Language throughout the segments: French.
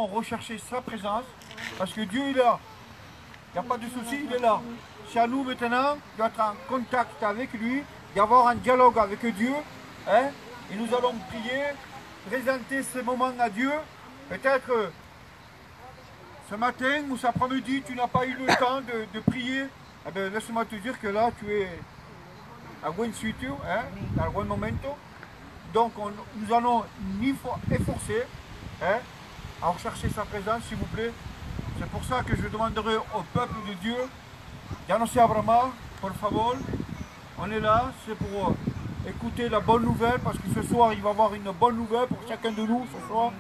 Rechercher sa présence, parce que Dieu est là. Il n'y a pas de souci, il est là. C'est à nous maintenant d'être en contact avec lui, d'avoir un dialogue avec Dieu. Hein, et nous allons prier, présenter ce moment à Dieu. Peut-être ce matin ou cet après-midi, tu n'as pas eu le temps de prier. Eh bien, laisse-moi te dire que là, tu es à buen sitio, hein, dans le bon momento. Donc, nous allons nous efforcer, hein, à rechercher sa présence, s'il vous plaît. C'est pour ça que je demanderai au peuple de Dieu d'annoncer à Brahma, por favor. On est là, c'est pour écouter la bonne nouvelle, parce que ce soir, il va y avoir une bonne nouvelle pour chacun de nous ce soir.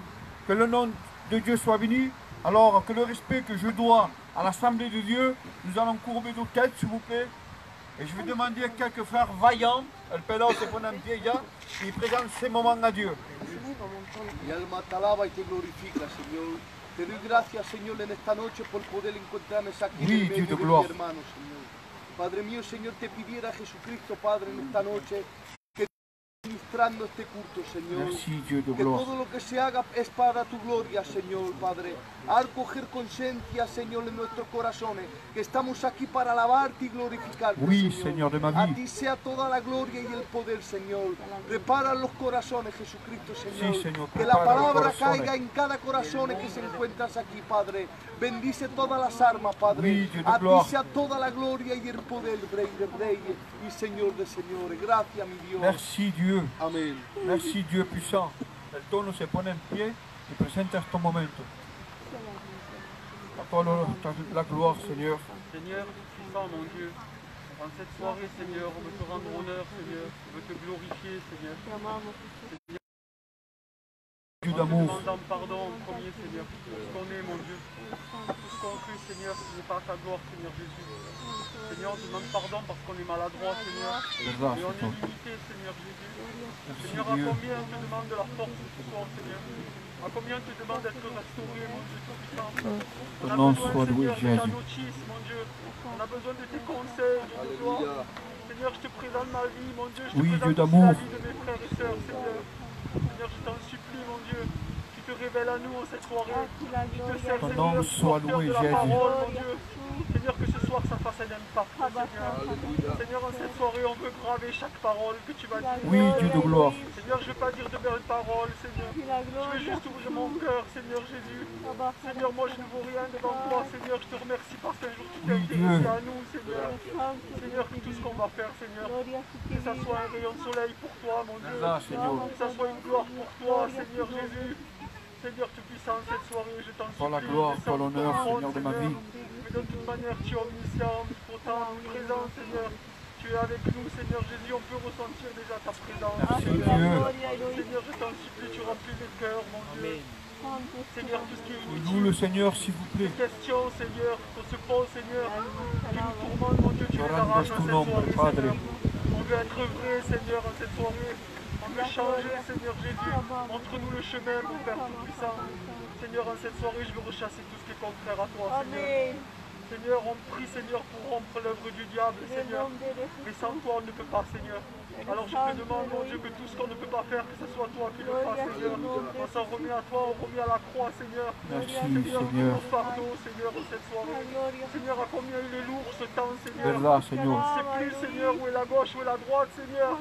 Que le nom de Dieu soit béni. Alors que le respect que je dois à l'Assemblée de Dieu, nous allons courber nos têtes, s'il vous plaît. Et je vais demander à quelques frères vaillants, el pelado se pone en pie ya, qui présentent ces moments à Dieu. Mi alma te alaba y te glorifica, Señor. Te doy gracias, Señor, en esta noche por poder encontrarme aquí en medio de mis hermanos, Señor. Padre mío, Señor, te pidiera a Jesucristo, Padre, en esta noche, que ministrando este culto, Señor. Merci, Dieu de que gloire. todo lo que se haga es para tu gloria, Señor, Padre. Al coger conciencia, Señor, en nuestros corazones, que estamos aquí para alabarte y glorificarte, Oui, Señor. Señor de ma A vie. ti sea toda la gloria y el poder, Señor. Prepara los corazones, Jesucristo, Señor. Sí, Señor, Que la prepara los palabra corazones. caiga en cada corazón que se encuentras aquí, Padre. Bendice todas las armas, Padre. Oui, Dieu de A ti gloire. sea toda la gloria y el poder, Rey de Reyes y Señor de Señores. Gracias, mi Dios. Merci Dieu. Amén. Merci Dieu puissant. El tono se pone en pie y presenta este momento. A toi la gloire, Seigneur. Seigneur, puissant mon Dieu, en cette soirée, Seigneur, on veut te rendre honneur, Seigneur, on veut te glorifier, Seigneur. Dieu En te d'amour. demandant pardon en premier, Seigneur, pour tout ce qu'on est, mon Dieu. Tout ce qu'on fait, Seigneur, ce n'est pas ta gloire, Seigneur Jésus. Seigneur, on te demande pardon parce qu'on est maladroit, Seigneur. Là, Et on c'est est toi. limité, Seigneur Jésus. Merci Seigneur, à Dieu. combien on te demande de la force ce soir, Seigneur. À combien on te demande d'être restauré, mon Dieu tout-puissant. On a nom besoin, soit loué, Seigneur, de ta Jésus. notice, mon Dieu. On a besoin de tes conseils, Dieu de gloire. Seigneur, je te présente ma vie, mon Dieu. Je te Oui, présente Dieu aussi d'amour. la vie de mes frères et sœurs, Seigneur. Seigneur, je t'en supplie, mon Dieu. Tu te révèles à nous en cette soirée. Tu te sers, Ton Seigneur, nom soit porteur loué, de la Jésus. parole, mon Dieu. Seigneur, que ce soir, ça fasse un impact, Seigneur. Seigneur, en cette soirée, on veut graver chaque parole que tu vas dire. Oui, Dieu de gloire. Seigneur, je ne veux pas dire de belles paroles, Seigneur. Je veux juste ouvrir mon cœur, Seigneur Jésus. Seigneur, moi, je ne vaux rien devant toi, Seigneur. Je te remercie parce qu'un jour, tu t'es Oui, intéressé Dieu. à nous, Seigneur. Seigneur, que tout ce qu'on va faire, Seigneur, que ça soit un rayon de soleil pour toi, mon Dieu. Là, Seigneur. Que ça soit une gloire pour toi, Seigneur Jésus. Seigneur Tout-Puissant, cette soirée, je t'en supplie. Pour la gloire, descends pour l'honneur, ton trône, Seigneur de ma vie. Mais de toute manière, tu es omniscient, omnipotent, présent, Seigneur. Tu es avec nous, Seigneur Jésus, on peut ressentir déjà ta présence. Merci, Seigneur. Dieu. Seigneur, je t'en supplie, tu remplis mes cœurs, mon Dieu. Seigneur, tout ce qui est Nous inutile, le Seigneur, s'il vous plaît. les questions, Seigneur, qu'on se pose, Seigneur, qui nous tourmentent, mon Dieu, tu les Rendas arraches tu en cette nombre, soirée, Padre. Seigneur. On veut être vrai, Seigneur, en cette soirée. On veut changer, Seigneur Jésus. Montre-nous le chemin, mon Père Tout-Puissant. Seigneur, en cette soirée, je veux rechasser tout ce qui est contraire à toi, Seigneur. Seigneur, on prie, Seigneur, pour rompre l'œuvre du diable, Seigneur. Mais sans toi, on ne peut pas, Seigneur. Alors je te demande, mon Dieu, que tout ce qu'on ne peut pas faire, que ce soit toi qui le fasses, Seigneur. On s'en remet à toi, on remet à la croix, Seigneur. Merci, Seigneur, Seigneur. nos fardeaux, Seigneur, en cette soirée. Seigneur, à combien il est lourd ce temps, Seigneur. Vers là, On Seigneur. ne sait plus, Seigneur, où est la gauche, où est la droite, Seigneur.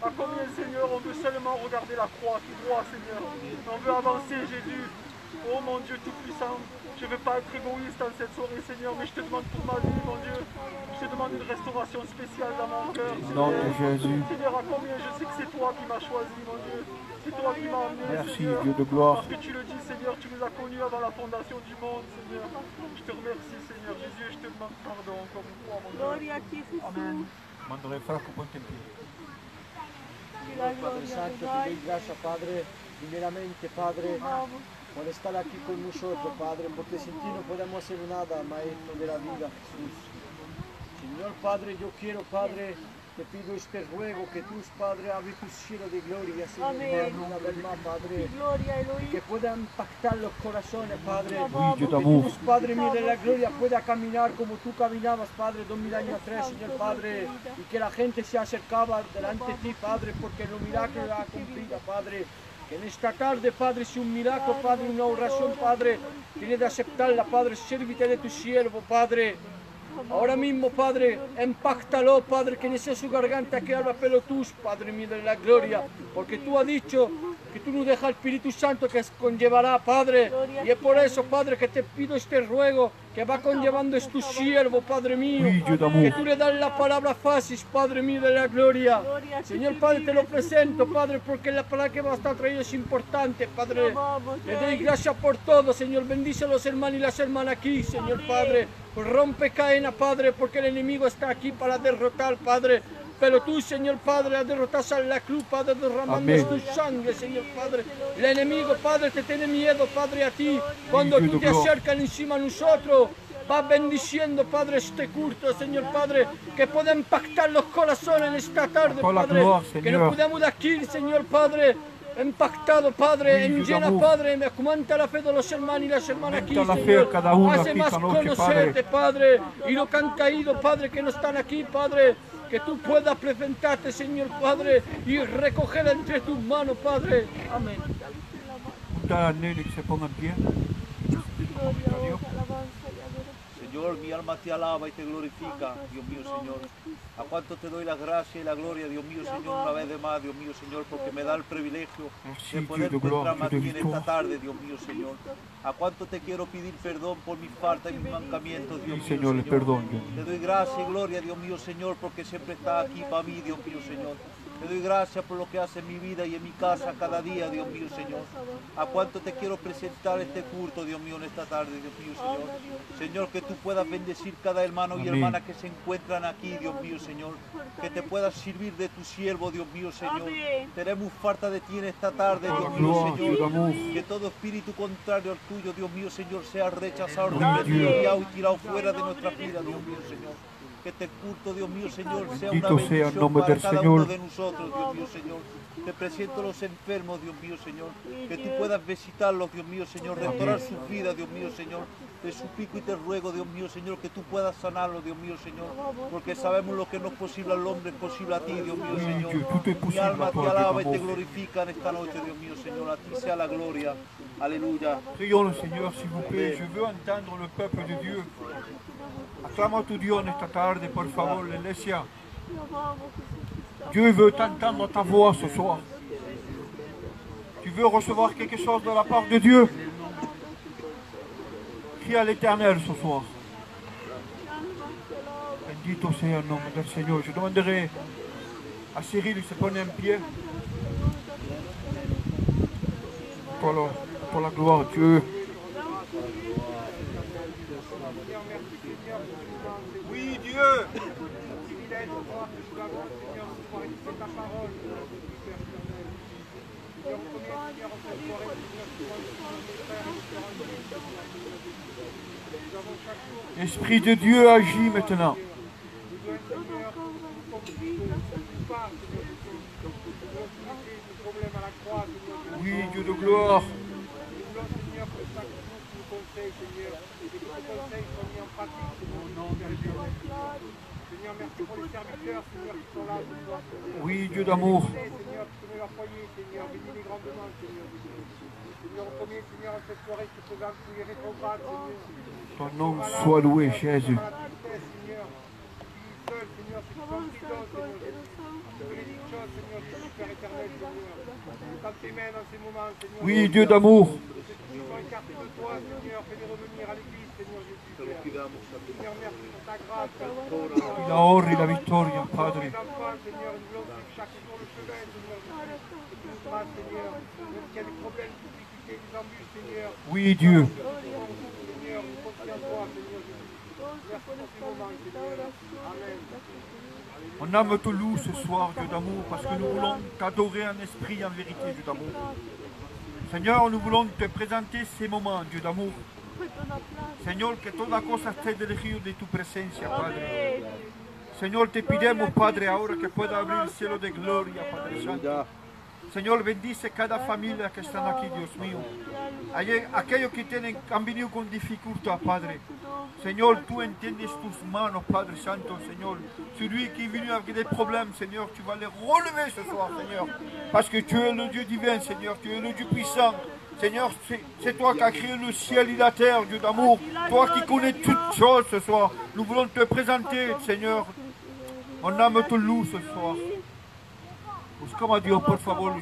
À combien, Seigneur, on veut seulement regarder la croix tout droit, Seigneur. On veut avancer, Jésus. Oh mon Dieu tout-puissant, je ne veux pas être égoïste en cette soirée, Seigneur, mais je te demande pour ma vie, mon Dieu. Je te demande une restauration spéciale dans mon cœur, Au nom de Jésus. Seigneur, à combien je sais que c'est toi qui m'as choisi, mon Dieu. C'est toi qui m'as emmené, Merci, Seigneur. Dieu de gloire. Parce que tu le dis, Seigneur, tu nous as connus avant la fondation du monde, Seigneur. Je te remercie, Seigneur Jésus, et je te demande pardon encore une fois, mon Dieu. Amen. Mandare frère pour ponte en pie. Padre Santo, te doy gracias, Padre, primeramente, Padre, por estar aquí con nosotros, Padre, porque sin ti no podemos hacer nada, Maestro de la vida, Jesús. Señor Padre, yo quiero, Padre, te pido este ruego que tú, Padre, abres tu cielo de gloria, Señor, una vez más, Padre, y que pueda impactar los corazones, Padre, Oui, Dieu que d'amour. Dios, Padre, mío de la gloria, pueda caminar como tú caminabas, Padre, 2000 años atrás, Señor Padre, y que la gente se acercaba delante de ti, Padre, porque los milagros ha cumplido, Padre. Que en esta tarde, Padre, sea un milagro, Padre, una oración, Padre. Tiene de aceptarla, Padre, sírvete de tu siervo, Padre. Ahora mismo, Padre, empáctalo, Padre, que en esa su garganta que habla pelotus, Padre mío de la gloria, porque tú has dicho que tú nos dejas el Espíritu Santo que conllevará, Padre, y es por eso, Padre, que te pido este ruego que va conllevando es tu siervo, Padre mío, que tú le das la palabra fácil, Padre mío de la gloria. Señor Padre, te lo presento, Padre, porque la palabra que va a estar traída es importante, Padre. Le doy gracias por todo, Señor, bendice a los hermanos y las hermanas aquí, Señor Padre. Rompe cadena, Padre, porque el enemigo está aquí para derrotar, Padre. Pero tú, Señor Padre, has derrotado a la cruz, Padre, derramando tu sangre, Señor Padre. El enemigo, Padre, te tiene miedo, Padre, a ti. Cuando tú te acercas encima a nosotros, vas bendiciendo, Padre, este culto, Señor Padre, que pueda impactar los corazones en esta tarde, Padre. Que nos podamos de aquí, Señor Padre, impactado, Padre, en llena, Padre, aumenta la fe de los hermanos y las hermanas aquí, Señor. Hace más conocerte, Padre, y lo que han caído, Padre, que no están aquí, Padre, que tú puedas presentarte, Señor Padre, y recoger entre tus manos, Padre. Amén. Señor, mi alma te alaba y te glorifica, Dios mío, Señor. A cuánto te doy la gracia y la gloria, Dios mío, Señor, una vez de más, Dios mío, Señor, porque me da el privilegio de poder encontrarme aquí en esta tarde, Dios mío, Señor. A cuánto te quiero pedir perdón por mis faltas y mis mancamientos, Dios mío, Señor. Te doy gracia y gloria, Dios mío, Señor, porque siempre está aquí para mí, Dios mío, Señor. Te doy gracias por lo que hace en mi vida y en mi casa cada día, Dios mío, Señor. A cuánto te quiero presentar este culto, Dios mío, en esta tarde, Dios mío, Señor. Señor, que tú puedas bendecir cada hermano y hermana que se encuentran aquí, Dios mío, Señor. Que te puedas servir de tu siervo, Dios mío, Señor. Tenemos falta de ti en esta tarde, Dios mío, Señor. Que todo espíritu contrario al tuyo, Dios mío, Señor, sea rechazado, repudiado y tirado fuera de nuestra vida, Dios mío, Señor. Que este culto, Dios mío, Señor, sea una bendición para cada uno de nosotros, Dios mío, Señor. Te presento a los enfermos, Dios mío, Señor. Que tú puedas visitarlos, Dios mío, Señor. Restaurar sus vidas, Dios mío, Señor. Te suplico y te ruego, Dios mío, Señor, que tú puedas sanarlos, Dios mío, Señor. Porque sabemos lo que no es posible al hombre, es posible a ti, Dios mío, Señor. Mi alma te alaba y te glorifica en esta noche, Dios mío, Señor. A ti sea la gloria. Aleluya. Prions le Seigneur, s'il vous plaît. Je veux entendre le peuple de Dieu. Acclama a tu Dios en esta tarde, por favor, la iglesia. Dieu veut t'entendre ta voix ce soir. Tu veux recevoir quelque chose de la part de Dieu? Crie à l'Éternel ce soir. Bendito sea el nombre del Señor. Je demanderai à Cyril de se poner en pied. Pour la gloire de Dieu. Oui, Dieu, privilège de voir que nous avons, Seigneur, ce soir écouter ta parole, Seigneur, Seigneur, on connaît, Seigneur, en cette soirée, Seigneur, tu vois, mes frères et mes sœurs en Christ, nous avons chaque jour, L'Esprit de Dieu agit maintenant. nous devons, Seigneur, nous sommes coupables, Seigneur, nous voulons soulever nos problèmes à la croix, Seigneur, Oui, Dieu de gloire. nous voulons, Seigneur, que chaque jour tu nous conseilles, Seigneur, et que tes conseils soient mis en pratique, Seigneur, Seigneur, merci pour les serviteurs, Seigneur, qui sont là ce soir, Seigneur. Oui, Dieu d'amour. Seigneur, tu connais leur foyer, Seigneur, bénis-les grandement, Seigneur. Seigneur, on connaît, Seigneur, cette soirée qui se présente tous les réprobables, Seigneur. Ton nom soit loué, Jésus. La tristesse, Seigneur, qui seul, Seigneur, ceux qui sont en prison, Seigneur Jésus. Que les petites choses, Seigneur, Jésus, Père éternel, Seigneur. Quand tes mains dans ces moments, Seigneur. Oui, Dieu d'amour. Ceux qui sont écartés de toi, Seigneur, fais-les revenir à l'église, Seigneur Jésus. Seigneur, merci pour ta grâce. La honra y la victoria, Padre. Les enfants, Seigneur, nous voulons suivre chaque jour le chemin, Seigneur Jésus. Et tu nous grâce, Seigneur. Même s'il y a des problèmes, des difficultés, des embûches, Seigneur. Oui, Dieu. Seigneur, nous confions en toi, Seigneur Jésus. Merci pour ces moments, Seigneur. Amen. Mon âme te loue ce soir, Dieu d'amour, parce que nous voulons t'adorer en esprit et en vérité, Dieu d'amour. Seigneur, nous voulons te présenter ces moments, Dieu d'amour. Señor, que toda cosa esté dirigido de tu presencia, Padre. Señor, te pidemos, Padre, ahora que pueda abrir el cielo de gloria, Padre Santo. Señor, bendice cada familia que están aquí, Dios mío. Aquellos que han venido con dificultad, Padre. Señor, tú entiendes tus manos, Padre Santo, Señor. Celui qui est venu avec des problèmes, Seigneur, tu vas les relever ce soir, Seigneur. Parce que tu es le Dieu divin, Seigneur. Tu es le Dieu puissant. Seigneur, c'est toi qui as créé le ciel et la terre, Dieu d'amour. Toi qui connais toutes choses ce soir. Nous voulons te présenter, Seigneur. Mon âme te loue ce soir. Buscamos a Dios, por favor.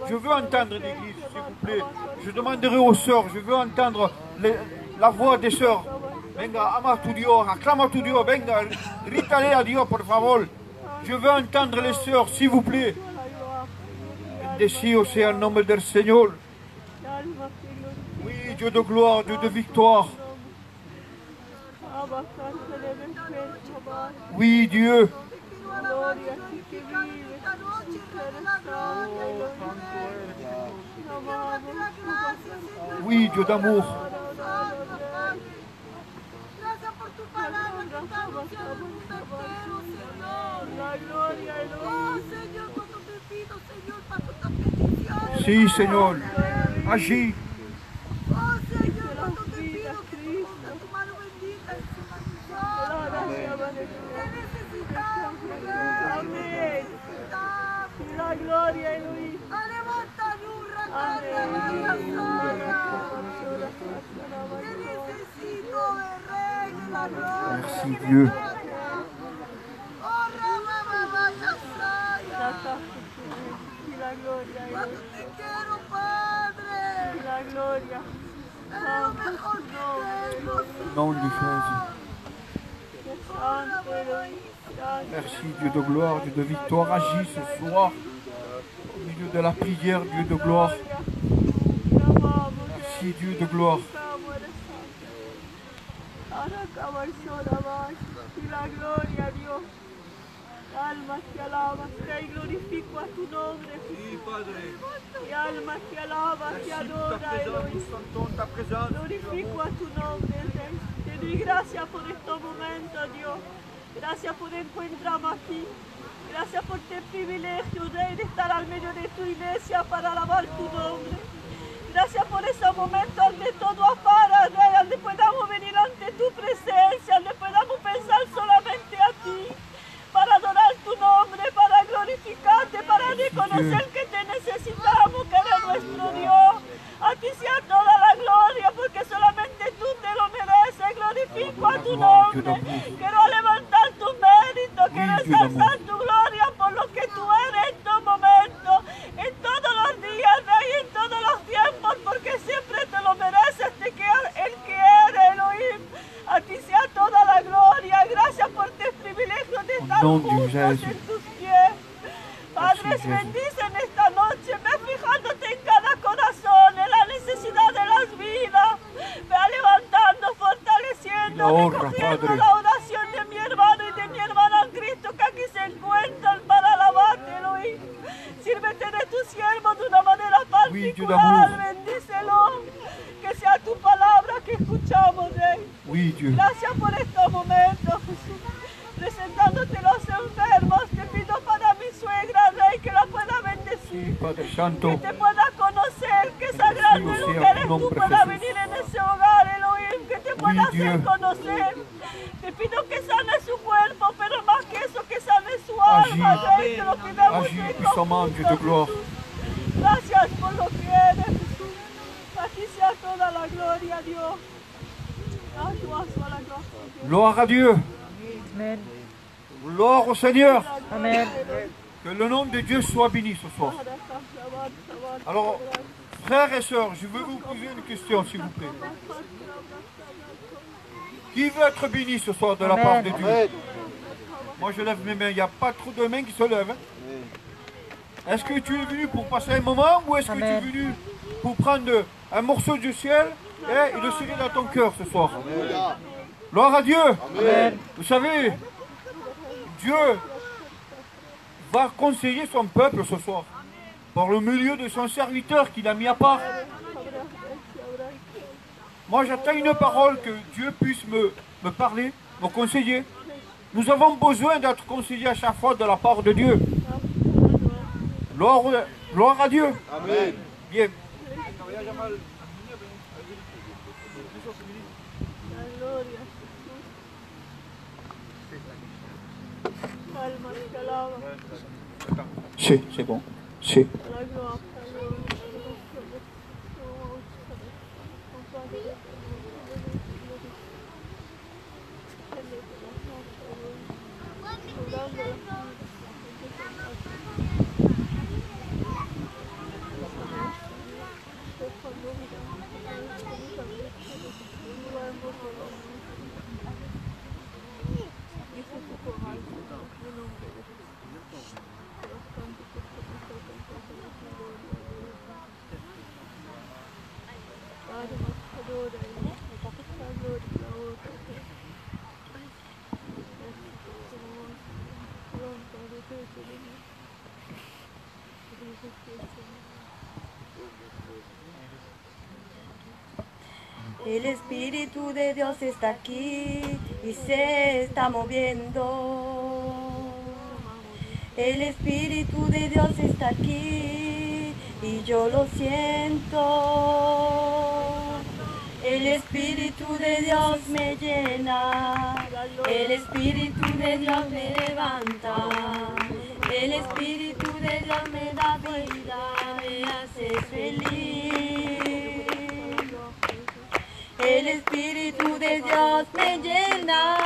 Je veux entendre l'église, s'il vous plaît. Je demanderai aux sœurs, je veux entendre la voix des sœurs. Venga, ama a tu Dios, aclama a tu Dios, venga, grítale a Dios, por favor. Je veux entendre les sœurs, s'il vous plaît. Bendecido sea el nombre del Señor. Oui, Dieu de gloire, Dieu de victoire. Oui, Dieu. Oui, Dieu d'amour. Sí, Señor, agis. La gloria a Lui. Merci Dieu. La gloria. La gloria. Au nom de Jésus. Merci Dieu de gloire, Dieu de victoire, agis ce soir. Au milieu de la prière, Dieu de gloire. Merci Dieu de gloire. La gloria a Dios. Alma que alaba, te glorifico a tu nombre. Sí, Padre. Y alma que alaba, te adora, Elohim. Glorifico a tu nombre, Rey. Te doy gracias por estos momentos, Dios. Gracias por encontrarme aquí. Gracias por este privilegio, Rey, de estar al medio de tu iglesia para alabar tu nombre. Gracias por ese momento donde todo apara, Rey, donde podamos venir ante tu presencia, donde podamos pensar solamente a ti, para adorar tu nombre, para glorificarte, para reconocer que te necesitamos, que eres nuestro Dios. A ti sea toda la gloria, porque solamente tú te lo mereces. Glorifico a tu nombre. Quiero levantar tu mérito, quiero exaltar tu gloria por lo que tú eres en todo momento, en todos los días, Rey, en todos los tiempos, porque siempre te lo mereces, el que eres, Elohim. A ti sea toda la gloria. Gracias por este privilegio de estar juntos en tus pies. Padre, bendice en esta noche. Ve fijándote en cada corazón, en la necesidad de las vidas. Ve levantando, fortaleciendo, recogiendo la oración de mi hermano y de mi hermana en Cristo que aquí se encuentran para alabarte, Elohim. Sírvete de tu siervo de una manera particular. Bendícelo. Que sea tu palabra que escuchamos, Rey. Oui, Dieu. Gracias por estos momentos, Jesús. Presentándote los enfermos, te pido para mi suegra, Rey, que la pueda bendecir. Sí, Padre Santo. Que te pueda conocer, que esa gran luz que eres tú pueda venir en ese hogar, Elohim. Que te pueda hacer conocer. Te pido que sane su cuerpo, pero más que eso, que sane su alma, Rey. Te lo pidamos en Jesús. Gracias por lo que eres, Jesús. A ti sea toda la gloria, Dios. A toi soit la gloire. Gloire à Dieu. Amen. Gloire au Seigneur. Amen. Que le nom de Dieu soit béni ce soir. Alors, frères et sœurs, je veux vous poser une question, s'il vous plaît. Qui veut être béni ce soir de la part de Dieu? Moi, je lève mes mains. Il n'y a pas trop de mains qui se lèvent. Hein? Est-ce que tu es venu pour passer un moment ou est-ce que tu es venu pour prendre un morceau du ciel et le serrer dans ton cœur ce soir? Gloire à Dieu. Amen. Vous savez, Dieu va conseiller son peuple ce soir par le milieu de son serviteur qu'il a mis à part. Moi, j'attends une parole que Dieu puisse me parler, me conseiller. Nous avons besoin d'être conseillés à chaque fois de la part de Dieu. Lors Gloire à Dieu. Amén. Bien. La gloria. Calma, te alaba. Sí, c'est bon. Sí. La gloria. El Espíritu de Dios está aquí y se está moviendo. El Espíritu de Dios está aquí y yo lo siento. El Espíritu de Dios me llena, el Espíritu de Dios me levanta, el Espíritu de Dios me da vida, me hace feliz. El Espíritu de Dios me llena,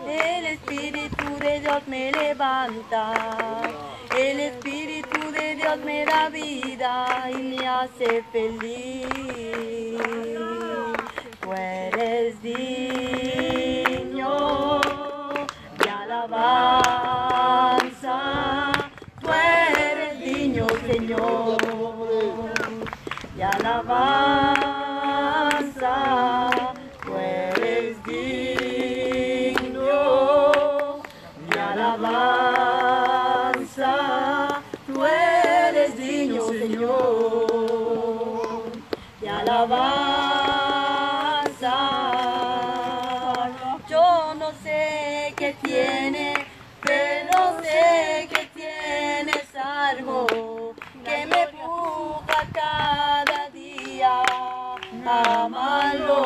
el Espíritu de Dios me levanta, el Espíritu de Dios me da vida y me hace feliz. Tú eres digno de alabanza, tú eres digno, Señor, de alabanza, tú eres digno de alabanza, tú eres digno, Señor, de alabanza. Yo no sé qué tiene, pero sé que tienes algo que me empuja cada día a amarlo.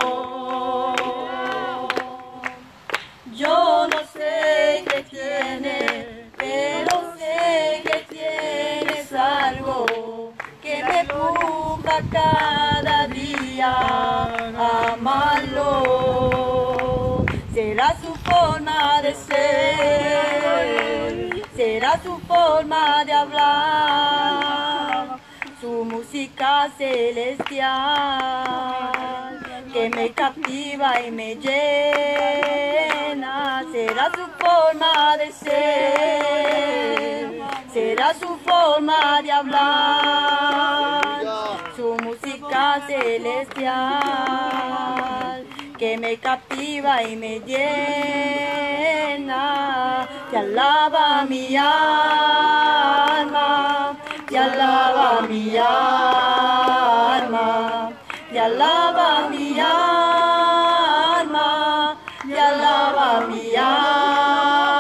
Yo no sé qué tiene, pero sé que tienes algo que me empuja cada día a amarlo. Será su forma de ser, será su forma de hablar, su música celestial que me captiva y me llena. Será su forma de ser, será su forma de hablar, su música celestial que me captiva y me llena. Te alaba mi alma, te alaba mi alma, te alaba mi alma, te alaba mi alma,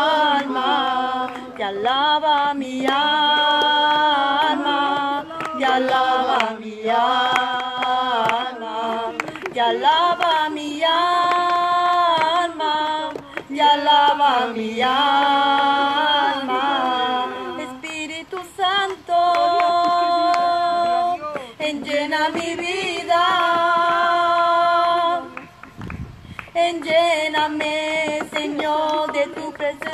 te alaba mi alma, te alaba mi alma, te alaba mi alma, te alaba mi alma. Espíritu Santo, enllena mi vida, enlléname, Señor, de tu presencia.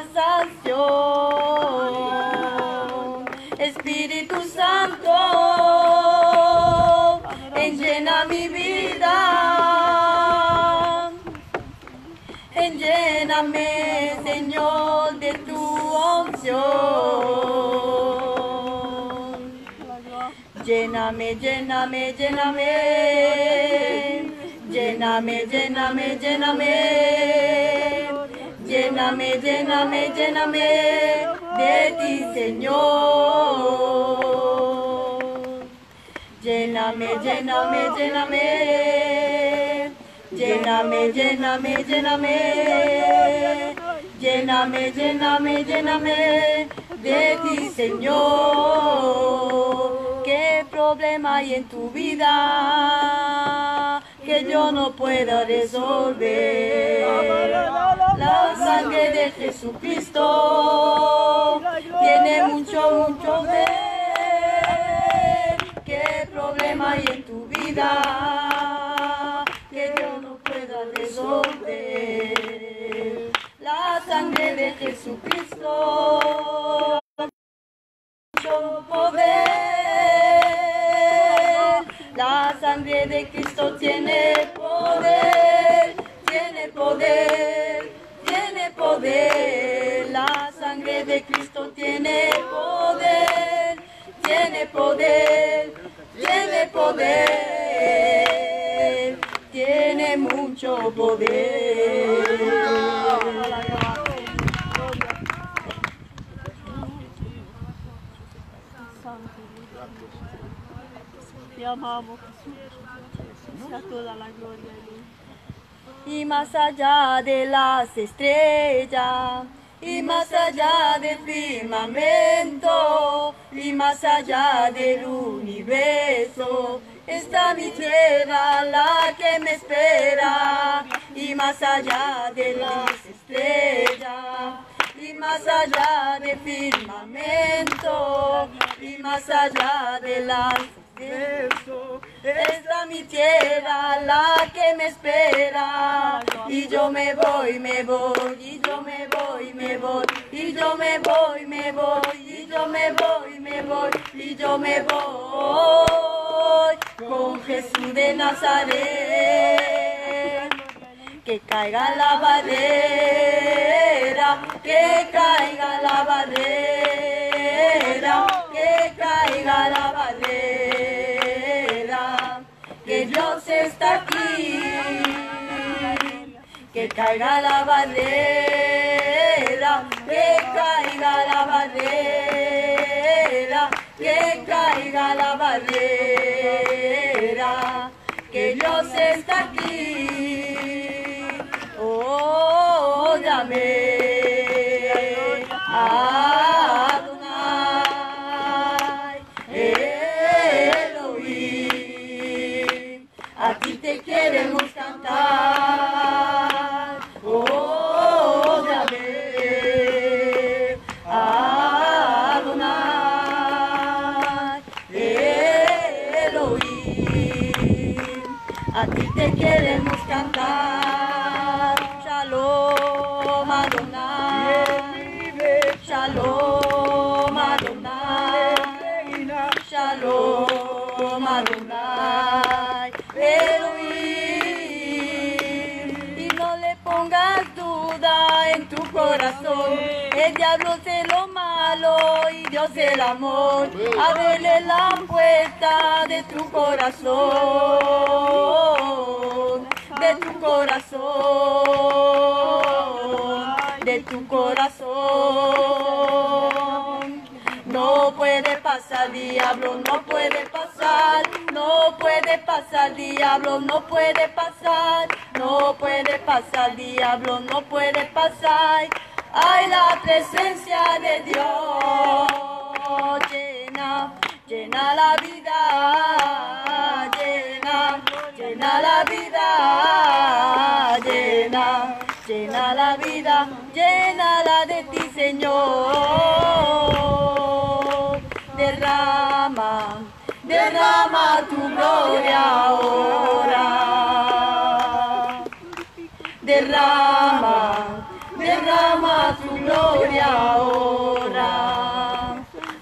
Espíritu Santo, enllena mi vida, enlléname, Señor, de tu unción. Lléname, lléname, lléname, lléname, lléname, lléname, lléname, lléname, lléname de ti, Señor. Lléname, lléname, lléname, lléname, lléname, lléname, lléname, lléname, lléname de ti, Señor. problema hay en tu vida que yo no pueda resolver. La sangre de Jesucristo tiene mucho poder. ¿Qué problema hay en tu vida que yo no pueda resolver? La sangre de Jesucristo mucho poder. La sangre de Cristo tiene poder, tiene poder, tiene poder. La sangre de Cristo tiene poder, tiene poder, tiene poder, tiene mucho poder. Te amamos, Jesús. Sea toda la gloria y Y más allá de las estrellas, y más allá del firmamento, y más allá del universo, está mi tierra, la que me espera. Y más allá de las estrellas, y más allá del firmamento, y más allá de las está mi tierra, la que me espera. Y yo me voy, me voy, y yo me voy, me voy, y yo me voy, me voy, y yo me voy, me voy, y yo me voy con Jesús de Nazaret. Que caiga la barrera, que caiga la barrera, que caiga la barrera, que Dios está aquí. Que caiga la barrera, que caiga la barrera, que caiga la barrera, que Dios está aquí. Oh, Yahvé, Adonai, Elohim, a ti te queremos cantar. Oh, Yahvé, Adonai, Elohim, a ti te queremos cantar. Shalom Adonai, Shalom Adonai, Shalom Adonai, Elohim. Y no le pongas duda en tu corazón, el diablo es lo malo y Dios el amor. Ábrele la puerta de tu corazón, de tu corazón, de tu corazón. No puede pasar, diablo, no puede pasar, no puede pasar, diablo, no puede pasar, no puede pasar, diablo, no puede pasar. Hay la presencia de Dios, llena, llena la vida, llena, llena la vida, llena, llena la vida, llénala de ti, Señor. Derrama, derrama tu gloria ahora. Derrama, derrama tu gloria ahora.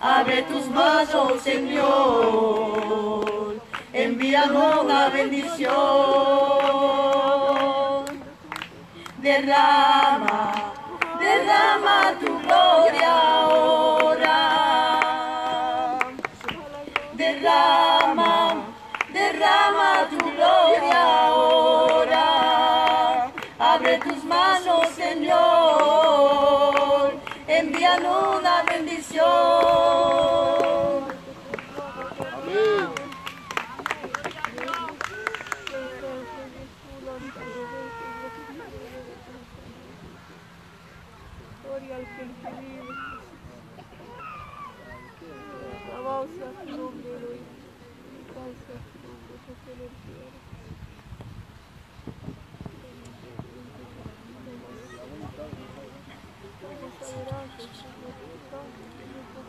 Abre tus manos, Señor, envíanos una bendición. Derrama, derrama tu gloria ahora. Derrama, derrama tu gloria ahora. Abre tus manos, Señor, envíanos una bendición. Amén. gloria al que vive. Alabado sea tu nombre, Elohim.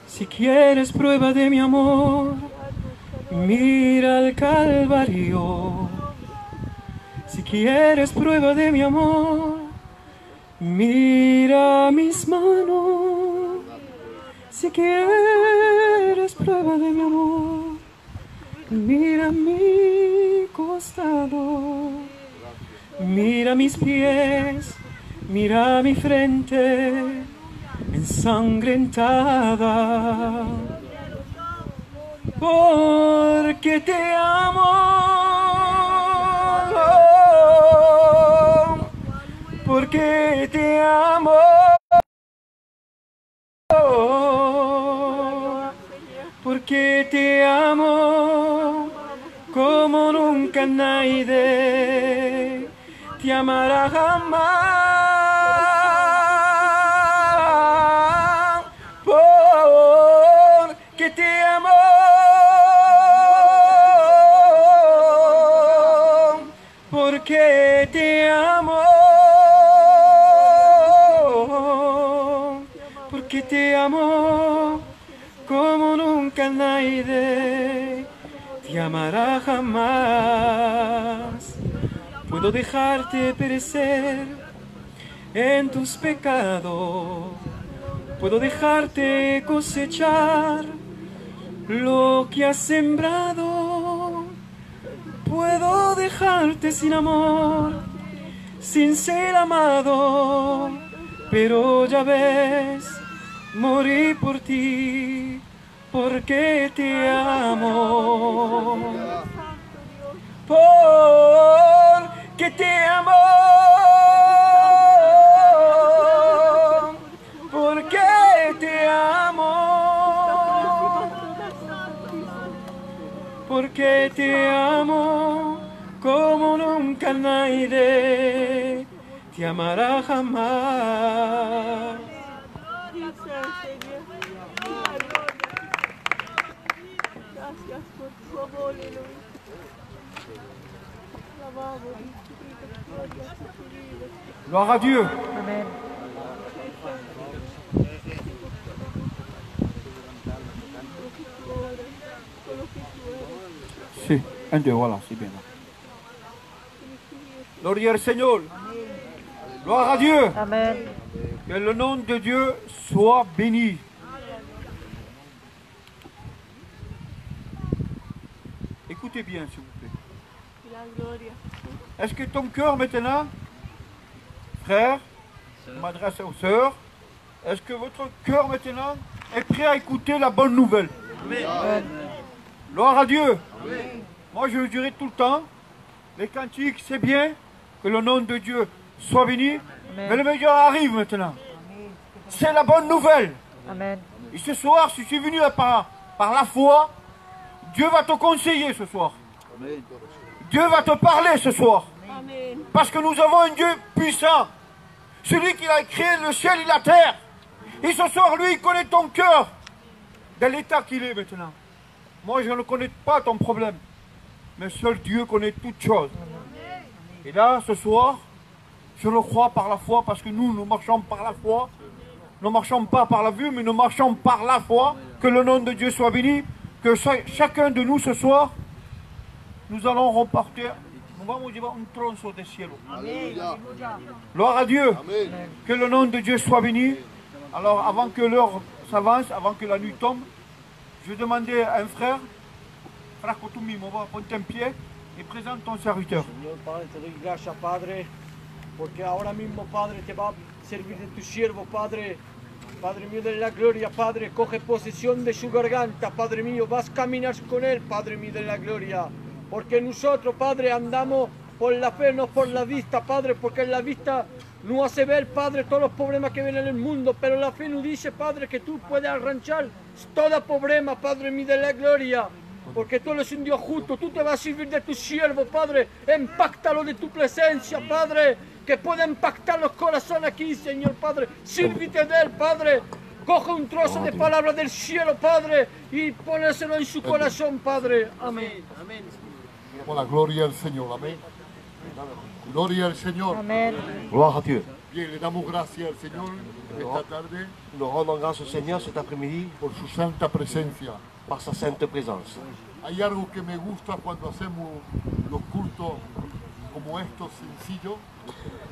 Si quieres prueba de mi amor, mira al Calvario. Si quieres prueba de mi amor, mira mis manos. Si quieres prueba de mi amor, mira mi costado. Mira mis pies, mira mi frente ensangrentada, porque te amo, porque te amo, porque te amo como nunca nadie te amará jamás. Que te amo, porque te amo, porque te amo como nunca nadie te amará jamás. Puedo dejarte perecer en tus pecados, puedo dejarte cosechar lo que has sembrado, puedo dejarte sin amor, sin ser amado, pero ya ves, morí por ti, porque te amo, porque te amo, porque te amo. Porque te amo como nunca nadie te amará jamás. Gracias por tu amor, Elohim. Alabado, Gloire à Dieu. Amen. Sí, un, deux, voilà, c'est bien là. Gloire au Seigneur. Gloire à Dieu. Amen. Que le nom de Dieu soit béni. Écoutez bien, s'il vous plaît. Est-ce que ton cœur maintenant, frère, je m'adresse aux sœurs, est-ce que votre cœur maintenant est prêt à écouter la bonne nouvelle? Amen. Gloire à Dieu. Amen. Moi je le dirai tout le temps, les cantiques c'est bien, que le nom de Dieu soit béni, Amen. mais le meilleur arrive maintenant. C'est la bonne nouvelle. Amen. Et ce soir, si tu es venu par la foi, Dieu va te conseiller ce soir. Amen. Dieu va te parler ce soir. Amen. Parce que nous avons un Dieu puissant. Celui qui a créé le ciel et la terre. Et ce soir, lui, il connaît ton cœur. Dans l'état qu'il est maintenant. Moi, je ne connais pas ton problème. Mais seul Dieu connaît toutes choses. Et là, ce soir, je le crois par la foi. Parce que nous marchons par la foi. Nous ne marchons pas par la vue, mais nous marchons par la foi. Que le nom de Dieu soit béni. Que chacun de nous, ce soir, nous allons repartir. Nous vamos llevar un tronzo de cielo. Gloire à Dieu. Amen. Que le nom de Dieu soit béni. Alors, avant que l'heure s'avance, avant que la nuit tombe, je vais demander à un frère, frère Kotumi, on va ponte en pied et présente ton serviteur. Señor Padre, te doy gracias, Padre, porque ahora mismo, Padre, te va a servir de tu siervo, Padre. Padre mío de la gloria, Padre, coge posesión de su garganta, Padre mío, vas a caminar con él, Padre mío de la gloria. Porque nosotros, Padre, andamos por la fe, no por la vista, Padre, porque la vista nos hace ver, Padre, todos los problemas que vienen en el mundo, pero la fe nos dice, Padre, que tú puedes arrancar todo problema, Padre mío de la gloria. Porque tú eres un Dios justo, tú te vas a servir de tu siervo, Padre, impactalo de tu presencia, Padre, que pueda impactar los corazones aquí, Señor, Padre, sírvete de él, Padre, coge un trozo de palabra del cielo, Padre, y póneselo en su corazón, Padre, amén. Amén. Pour la gloria al Señor, amén. Gloria al Señor. Gloire à Dieu. Bien, le damos gracias al Señor esta tarde Nous rendons grâce au Seigneur cet après-midi por su santa presencia. par sa sainte présence. Hay algo que me gusta cuando hacemos los cultos como estos sencillos,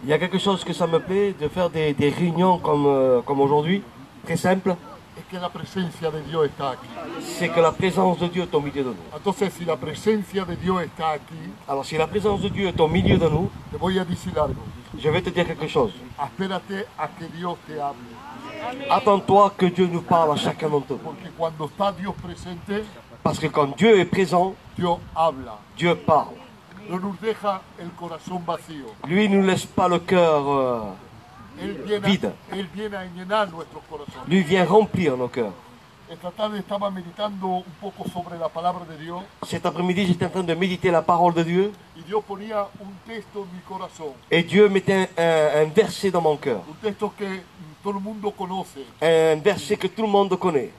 Il y a quelque chose que ça me plaît de faire des réunions comme aujourd'hui, très simple, es que la presencia de Dios está aquí. c'est que la présence de Dieu est au milieu de nous. Entonces, si la presencia de Dios está aquí, Alors si la présence de Dieu est au milieu de nous, te voy a decir algo. je vais te dire quelque chose. Espérate a que Dios te hable. Attends-toi que Dieu nous parle à chacun d'entre nous. Porque cuando está Dios presente, Parce que quand Dieu est présent, Dios habla. Dieu parle. No nos deja el corazón vacío. Lui, il ne nous laisse pas le cœur vide. Él viene a llenar nuestros corazones. Lui vient remplir nos cœurs. Esta tarde estaba meditando un poco sobre la palabra de Dios Cet après-midi, j'étais en train de méditer la parole de Dieu y Dios ponía un texto en mi corazón. et Dieu mettait un verset dans mon cœur. Un texto que todo el mundo conoce. Un verset que tout le monde connaît.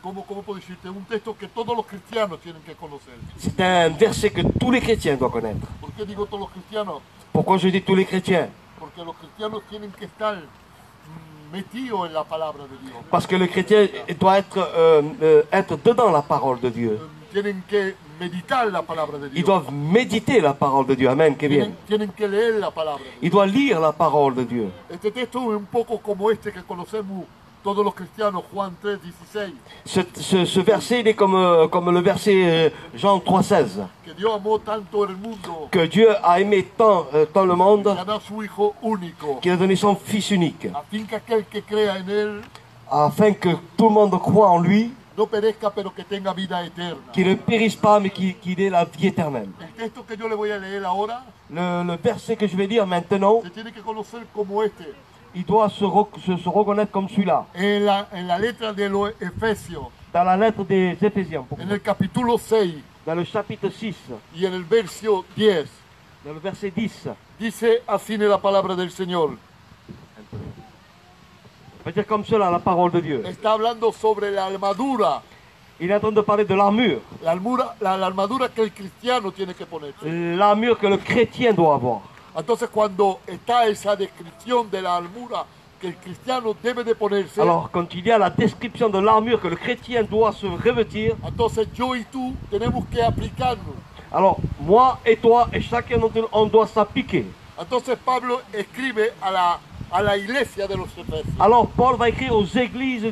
¿Cómo puedo decirte? Un texto que todos los cristianos tienen que conocer. C'est un verset que tous les chrétiens doivent connaître. ¿Por qué digo todos los cristianos? Pourquoi je dis tous les chrétiens? Porque los cristianos tienen que estar metidos en la palabra de Dios. Parce que le chrétien doit être dedans la parole de Dieu. Tienen que meditar la palabra de Dios. Ils doivent méditer la parole de Dieu. Amen, que bien. Tienen que leer la palabra de Dios. Ils doivent lire la parole de Dieu. Este texto es un poco como este que conocemos todos los cristianos, Juan 3:16. Ce verset, il est comme le verset Jean 3,16. Que Dios amó tanto el mundo Que Dieu a aimé tant le monde que ha dado su Hijo único, qu'il a donné son Fils unique, a fin que aquel que crea en él afin que tout le monde croit en lui, no perezca, pero que tenga vida eterna. qu'il ne périsse pas, mais qu'il ait la vie éternelle. El texto que yo le voy a leer ahora Le verset que je vais lire maintenant, se tiene que conocer como este. il doit se reconnaître comme celui-là. En la letra de los Efesios, Dans la lettre des Éphésiens, en el capítulo 6 dans le chapitre 6, y en el verso 10, dans le verset 10, dice así en la palabra del Señor. on va dire comme cela la parole de Dieu. Está hablando sobre la armadura. Il est en train de parler de l'armure. La armadura que el cristiano tiene que ponerse. L'armure que le chrétien doit avoir. Entonces cuando está esa descripción de la armadura que el cristiano debe de ponerse, Alors, quand il y a la description de l'armure que le chrétien doit se revêtir, entonces yo y tú tenemos que aplicarnos. alors moi et toi et chacun d'entre nous, on doit s'appliquer. Entonces Pablo escribe a la iglesia de los Efesios. Alors Paul va écrire aux églises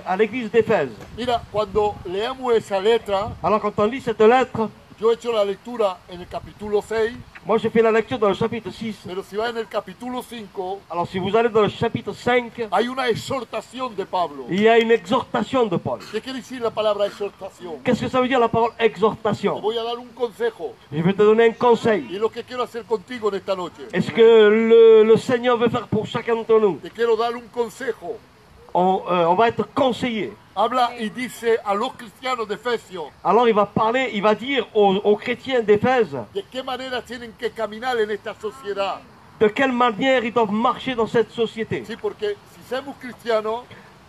à l'église d'Éphèse. Mira, cuando leamos esa letra, Alors quand on lit cette lettre, yo he hecho la lectura en el capítulo 6, moi j'ai fait la lecture dans le chapitre 6. pero si va en el capítulo 5, Alors si vous allez dans le chapitre 5, hay una exhortación de Pablo. il y a une exhortation de Paul. ¿Qué quiere decir la palabra exhortación? Qu'est-ce que ça veut dire la parole Te exhortation? voy a dar un consejo Je vais te donner un conseil. y es lo que quiero hacer contigo en esta noche. Est-ce que le Seigneur veut faire pour chacun d'entre nous? Te quiero dar un consejo. On va être conseillé. Habla y dice a los cristianos de Efesios Alors il va parler, il va dire aux chrétiens d'Éphèse de qué manera tienen que caminar en esta sociedad. de quelle manière ils doivent marcher dans cette société. Sí, porque si somos cristianos,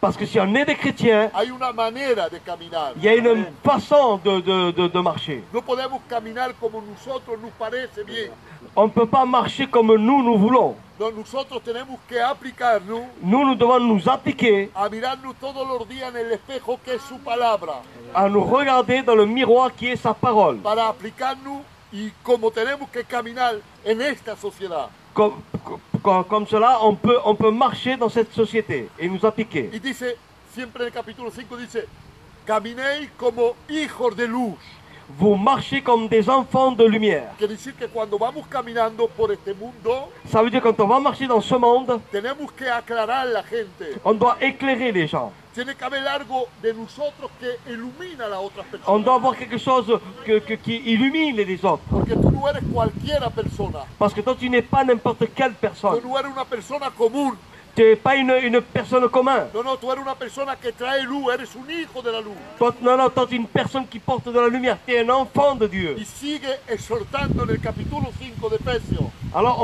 Parce que si on est des chrétiens, hay una manera de caminar. il y a une façon de marcher. No podemos caminar como nosotros nos parece bien. On ne peut pas marcher comme nous voulons. No, nosotros tenemos que aplicarnos Nous devons nous appliquer a mirarnos todos los días en el espejo que es su palabra, à nous regarder dans le miroir qui est sa parole. para aplicarnos y como tenemos que caminar en esta sociedad. Comme cela, on peut marcher dans cette société et nous appliquer. Y dice, siempre en el capítulo 5 dice, caminéis como hijos de luz. Vous marchez comme des enfants de lumière. Quiere decir que cuando vamos caminando por este mundo, Ça veut dire que quand on va marcher dans ce monde, tenemos que aclarar la gente. on doit éclairer les gens. Tiene que haber algo de nosotros que ilumina a las otras On personas. doit avoir quelque chose qui illumine les autres. Porque tú no eres cualquiera persona. Parce que toi, tu n'es pas n'importe quelle Tú personne. no eres una persona común. Tu n'es pas une personne commune. No, tú eres una persona que trae luz. Eres un hijo de la luz. Toi, toi, tu es une personne qui porte de la lumière. Tu es un enfant de Dieu. Y sigue exhortando en el capítulo 5 de Efesios. Alors,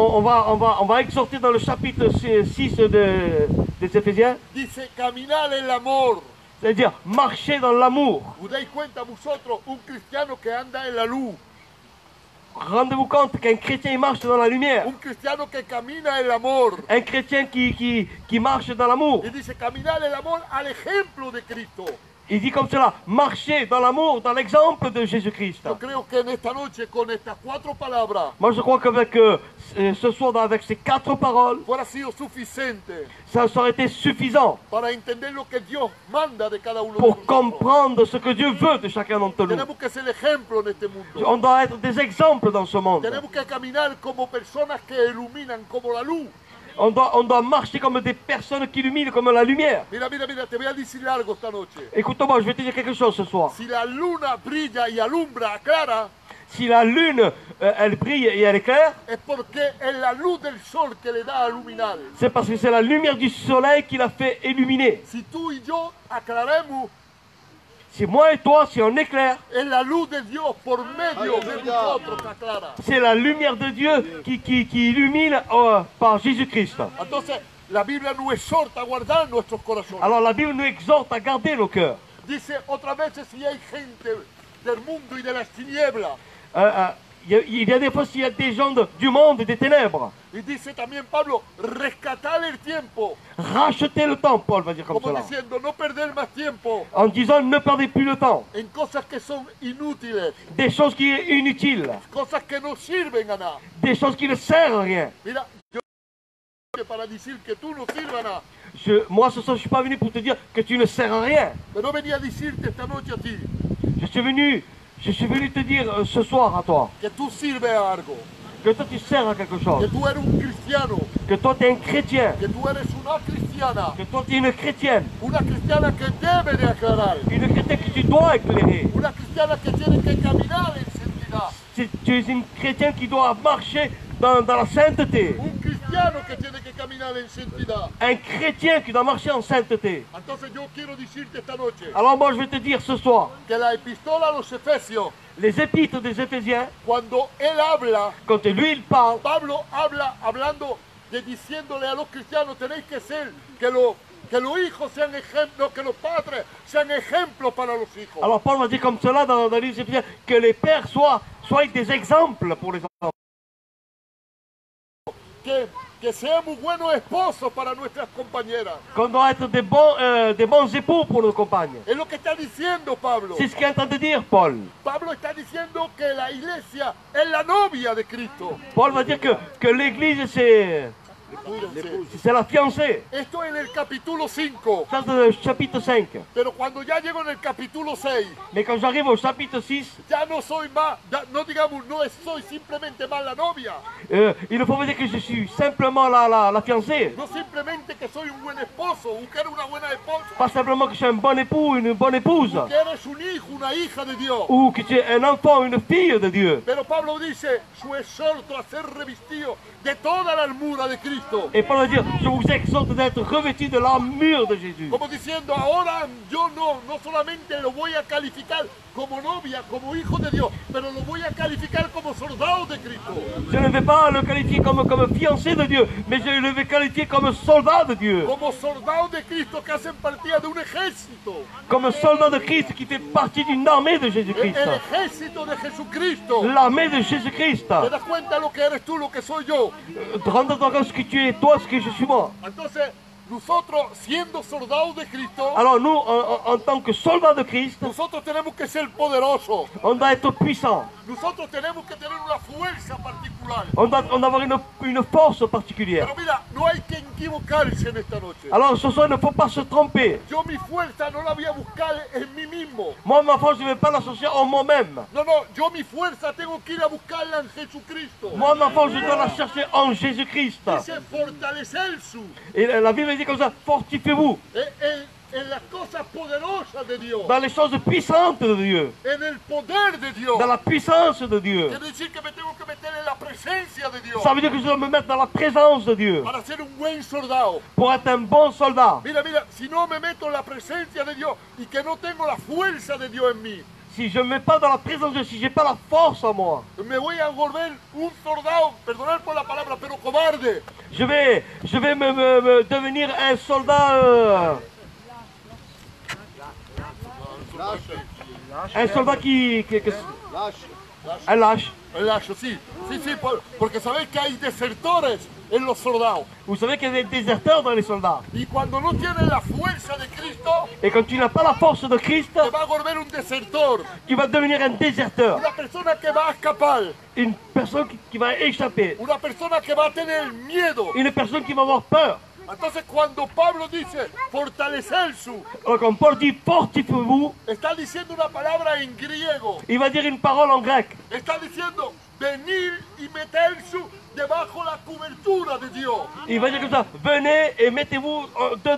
on va exhorter dans le chapitre 6 des Éphésiens. Dice, caminar en el amor. C'est-à-dire, marcher dans l'amour. ¿Os dais cuenta vosotros? Un cristiano que anda en la luz. rendez-vous compte qu'un chrétien il marche dans la lumière. Un cristiano que camina en el amor. Un chrétien qui marche dans l'amour. Y dice, caminar el amor al ejemplo de Cristo. Il dit comme cela, marcher dans l'amour, dans l'exemple de Jésus-Christ. Yo creo que en esta noche, con estas 4 palabras, Moi je crois qu'avec ce soir, avec ces 4 paroles, fuera sido suficiente ça aurait été suffisant para entender lo que Dios manda de cada uno de pour nosotros. comprendre ce que Dieu veut de chacun d'entre nous. Tenemos que ser ejemplo en este mundo. On doit être des exemples dans ce monde. Tenemos que caminar como personas que iluminan, como la luz. On doit marcher comme des personnes qui illuminent comme la lumière. Mira, mira, mira, te voy a decir algo esta noche. Écoute-moi, je vais te dire quelque chose ce soir. Si la luna brilla y alumbra, aclara, Si la lune, elle brille et elle éclaire, es porque es la luz del sol que le da a iluminar. c'est parce que c'est la lumière du soleil qui l'a fait illuminer. Si tú y yo aclaremos, Si moi et toi, si on éclaire, es la luz de Dios por medio de nosotros que aclara. c'est la lumière de Dieu qui illumine par Jésus-Christ. Entonces, la Biblia nos exhorta a guardar nuestros corazones. Alors la Bible nous exhorte à garder nos cœurs. Dice otras veces, si hay gente del mundo y de las tinieblas. Il y a des fois s'il y a des gens du monde et des ténèbres. Y dice también Pablo, rescatar el tiempo. Rachetez le temps, Paul va dire comme Como cela. diciendo, no perder más tiempo En disant ne perdez plus le temps. en cosas que son inútiles, Des choses qui sont inutiles. cosas que no sirven a nada. Des choses qui ne servent à rien. Mira, yo para decir que tú no sirves a nada, Moi ce soir je ne suis pas venu pour te dire que tu ne sers à rien. pero venía a decirte esta noche a ti Je suis venu te dire ce soir à toi que tú sirves a algo, que toi tu sers à quelque que chose. tú eres un cristiano, Que toi tu es un chrétien. que tú eres una cristiana, Que toi tu es une chrétienne. una cristiana que debe de aclarar, Une chrétienne que tu dois éclairer. una cristiana que tiene que caminar en santidad, Tu es une chrétienne qui doit marcher dans la sainteté. un cristiano que tiene que caminar en santidad. Un chrétien qui doit marcher en sainteté. Entonces yo quiero decirte esta noche Alors moi je vais te dire ce soir, que la epístola a los Efesios, les épîtres des Éphésiens, cuando él habla, quand lui il parle, Pablo habla hablando de diciéndole a los cristianos, tenéis que ser que los hijos sean ejemplos, que los padres sean ejemplos para los hijos. alors Paul va dire comme cela dans les Éphésiens, que les pères soient des exemples pour les enfants. Que seamos buenos esposos para nuestras compañeras. Qu'on doit être des bons époux pour nos compagnes. Es lo que está diciendo Pablo. C'est ce qu'il est en train de dire Paul. Pablo está diciendo que la iglesia es la novia de Cristo. Paul va dire que l'église c'est la fiancée. Esto en el capítulo 5. Ça c'est le chapitre 5. Pero cuando ya llego en el capítulo 6, Mais quand j'arrive au chapitre 6, ya no soy más, no digamos, no soy simplemente más la novia. il ne faut pas dire que je suis simplement la fiancée. No simplemente que soy un buen esposo, que eres una buena esposa. Pas simplement que je suis un bon époux, une bonne épouse. Que eres un hijo, una hija de Dios. Ou que tu es un enfant, une fille de Dieu. Pero Pablo dice, su exhorto a ser revestido de toda la armadura de Cristo. Et Paul va dire, je vous exhorte d'être revêtus de l'armure de Jésus. Como diciendo, ahora yo no solamente lo voy a calificar como novia, como hijo de Dios, pero lo voy a calificar como soldado de Cristo. Je ne vais pas le qualifier comme fiancé de Dieu, mais je le vais qualifier comme soldat de Dieu. Como soldado de Cristo que hacen partida de un ejército. Comme soldat de Christ qui fait partie d'une armée de Jésus-Christ. El ejército de Jesucristo. L'armée de Jésus-Christ. ¿Te das cuenta lo que eres tú, lo que soy yo? Rends-toi compte ce que tu es toi, ce que je suis moi. Entonces, nosotros siendo soldados de Cristo, alors nous, en tant que soldats de Christ, nosotros tenemos que ser poderosos. On doit être puissants. Nosotros tenemos que tener una fuerza particular. On doit avoir une force particulière. Pero mira, no hay que equivocarse en esta noche. Alors ce soir, il ne faut pas se tromper. Yo mi fuerza no la voy a buscar en mí mismo. Moi, ma force, je ne vais pas la chercher en moi-même. No, yo mi fuerza tengo que ir a buscarla en Jesucristo. Moi, ma force, je dois la chercher en Jésus-Christ. Dice fortalecerse. Et la Bible dit comme ça, fortifiez-vous. En las cosas poderosas de Dios. Dans les choses puissantes de Dieu. En el poder de Dios. Dans la puissance de Dieu. Quiere decir que me tengo que meter en la presencia de Dios. Ça veut dire que je dois me mettre dans la présence de Dieu. Para ser un buen soldado. Pour être un bon soldat. Mira, si no me meto en la presencia de Dios y que no tengo la fuerza de Dios en mí. Si je ne me mets pas dans la présence de Dieu, si je n'ai pas la force en moi, me voy a volver un soldado, perdonad por la palabra, pero cobarde. Je vais me devenir un soldat. Un soldat qui un lâche. El lazo, sí. Sí, sí, porque sabéis que hay desertores en los soldados. Vous savez qu'il y a des déserteurs dans les soldats. Y cuando no tienes la fuerza de Cristo, Et quand tu n'as pas la force de Christ, te va a volver un desertor. tu vas devenir un déserteur. Una persona que va a escapar. Une personne qui va échapper. Una persona que va a tener miedo. Une personne qui va avoir peur. Entonces cuando Pablo dice fortalecer su, Alors quand Paul dit fortifiez-vous, está diciendo una palabra en griego. il va dire une parole en grec. Está diciendo venir y meterse debajo la cobertura de Dios. Il va dire comme ça, venez et mettez-vous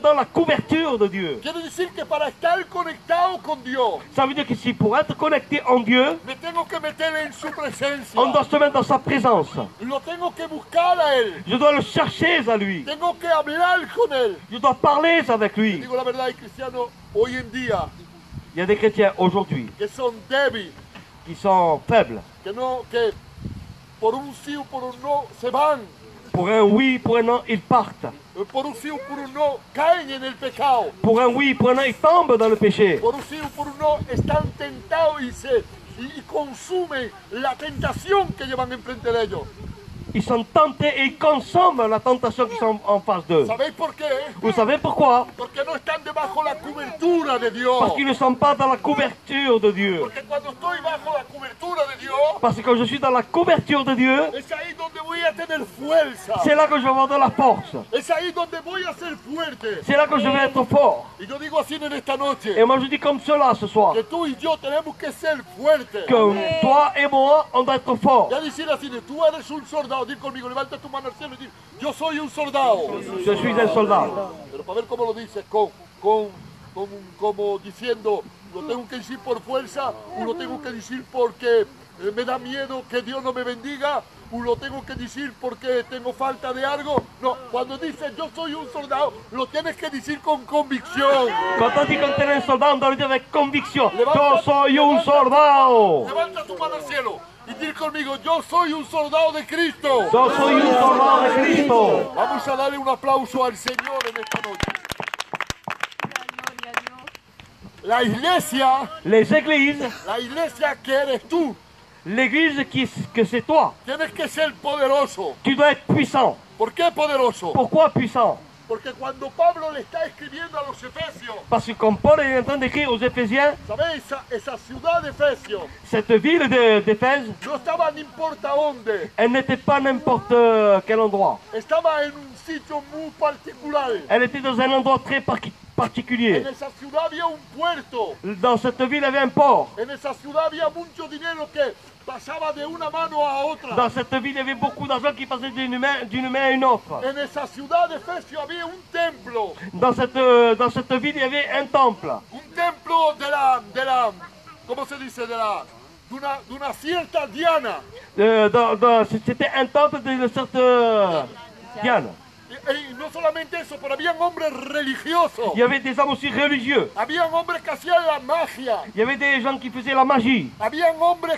dans la couverture de Dieu. Quiere decir que para estar conectado con Dios, Ça veut dire que si pour être connecté en Dieu, me tengo que meter en su presencia. on doit se mettre dans sa présence. Lo tengo que buscar a Él. Je dois le chercher à lui. Tengo que hablar con Él. Je dois parler avec lui. Digo la verdad, hay cristianos hoy en día Il y a des chrétiens aujourd'hui que son débiles, qui sont faibles. que por un sí o por un no se van. Pour un oui, pour un non, ils partent. Por un sí o por un no caen en el pecado. Pour un oui, pour un non, ils tombent dans le péché. Por un sí o por un no están tentados y consumen la tentación que llevan enfrente de ellos. Ils sont tentés et ils consomment la tentation qui sont en face d'eux. ¿Sabéis por qué? Vous savez pourquoi? Porque no están debajo la cobertura de Dios. Parce qu'ils ne sont pas dans la couverture de Dieu. Porque cuando estoy bajo la cobertura de Dios, Parce que quand je suis dans la couverture de Dieu, es ahí donde voy a tener fuerza. c'est là que je vais avoir de la force. Es ahí donde voy a ser fuerte. C'est là que je vais être fort. Y yo digo así en esta noche, Et moi je dis comme cela ce soir, que tú y yo tenemos que ser fuertes. que toi et moi, on doit être forts. Ya decir así, tú eres un soldado, di conmigo, levanta tu mano al cielo y di, yo soy un soldado. Je suis un soldat. Pero para ver cómo lo dices, como diciendo, lo tengo que decir por fuerza, o lo tengo que decir porque me da miedo que Dios no me bendiga, o lo tengo que decir porque tengo falta de algo. No, cuando dices yo soy un soldado, lo tienes que decir con convicción. Quand on dit qu'on est un soldat, on doit le dire avec conviction. Yo soy un soldado. Levanta tu mano al cielo y di conmigo, yo soy un soldado de Cristo. Yo soy un soldado de Cristo. Vamos a darle un aplauso al Señor en esta noche. La iglesia, Les églises, la iglesia que eres tú, l'église que c'est toi, tienes que ser poderoso. tu dois être puissant. ¿Por qué poderoso? Pourquoi puissant? Porque cuando Pablo le está escribiendo a los efesios, Parce que comme Paul est en train d'écrire aux Éphésiens, ¿sabéis? Esa ciudad de Efesios cette ville d'Éphèse, no estaba no importa dónde, elle n'était pas n'importe quel endroit. estaba en un sitio muy particular. Elle était dans un endroit très particulier. En esa ciudad había un puerto, Dans cette ville, il y avait un port. en esa ciudad había mucho dinero que pasaba de una mano a otra. Dans cette ville, il y avait beaucoup d'argent qui passait d'une main à une autre. En esa ciudad de Efesios había un templo, Dans cette ville, il y avait un temple. un templo de la, ¿cómo se dice? De una cierta Diana. C'était un temple de cette Diane. Y no solamente eso, pero habían hombres religiosos. Il y avait des hommes aussi religieux. Habían hombres que hacían la magia. Il y avait des gens qui faisaient la magie. Habían hombres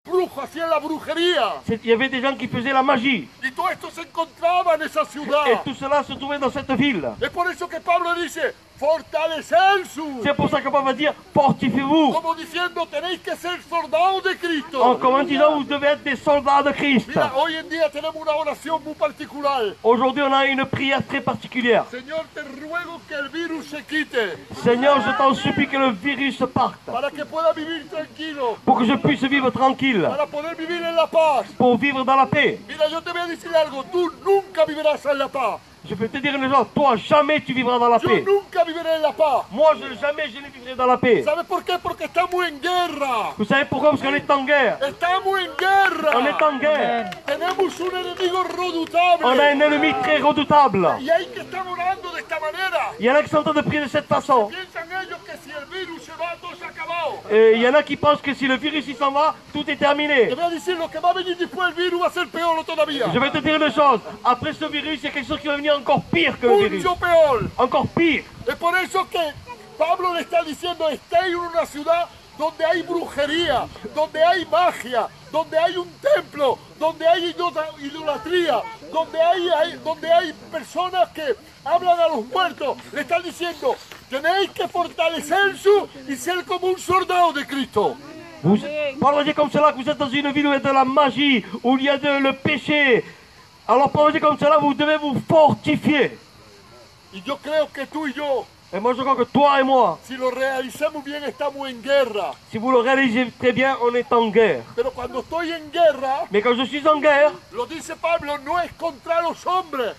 brujos, hacían la brujería. Il y avait des gens qui faisaient la magie. Y todo esto se encontraba en esa ciudad. Et tout cela se trouvait dans cette ville. Es por eso que Pablo dice, fortalecer su. C'est pour ça que Paul va dire, fortifiez-vous. Como diciendo, tenéis que ser soldados de Cristo. En disant, vous devez être des soldats de Christ. Mira, hoy en día tenemos una oración muy particular. Aujourd'hui, on a une prière très particulière. Señor, te ruego que el virus se quite. Seigneur, je t'en supplie que le virus parte. Para que pueda vivir tranquilo. Pour que je puisse vivre tranquille. Para poder vivir en la paz. Pour vivre dans la paix. Mira, yo te voy a decir algo, tú nunca vivirás en la paz. Je peux te dire une chose, toi jamais tu vivras dans la Yo paix. nunca viviré en la paz. Moi jamais je ne vivrai dans la paix. ¿Sabes por qué? Porque estamos en guerra. Vous savez pourquoi? Parce qu'on est en guerre. Estamos en guerra. On est en guerre. Tenemos un enemigo redoutable. On a un ennemi très redoutable. Y hay que estar orando de esta manera. Il y en a qui sont en train de prier de cette façon. Piensan ellos que si el virus se va, todo se ha acabado. Et il y en a qui pensent que si le virus il s'en va, tout est terminé. Te voy a decir, lo que va a venir después del virus va a ser peor todavía. Je vais te dire une chose. Après ce virus, il y a quelque chose qui va venir encore pire que le virus. Mucho peor. Encore pire. Es por eso que Pablo le está diciendo, estáis en una ciudad donde hay brujería, donde hay magia, donde hay un templo, donde hay idolatría, donde hay personas que hablan a los muertos. Le están diciendo, tenéis que fortalecerse y ser como un soldado de Cristo. Vous parlez comme cela que vous êtes dans une ville où il y a de la magie, où il y a le péché. Alors parlez comme cela, vous devez vous fortifier. Y yo creo que tú y yo, Et moi je crois que toi et moi, si lo realizamos bien, estamos en guerra. si vous le réalisez très bien, on est en guerre. Pero cuando estoy en guerra, Mais quand je suis en guerre, lo dice Pablo, no es contra los hombres,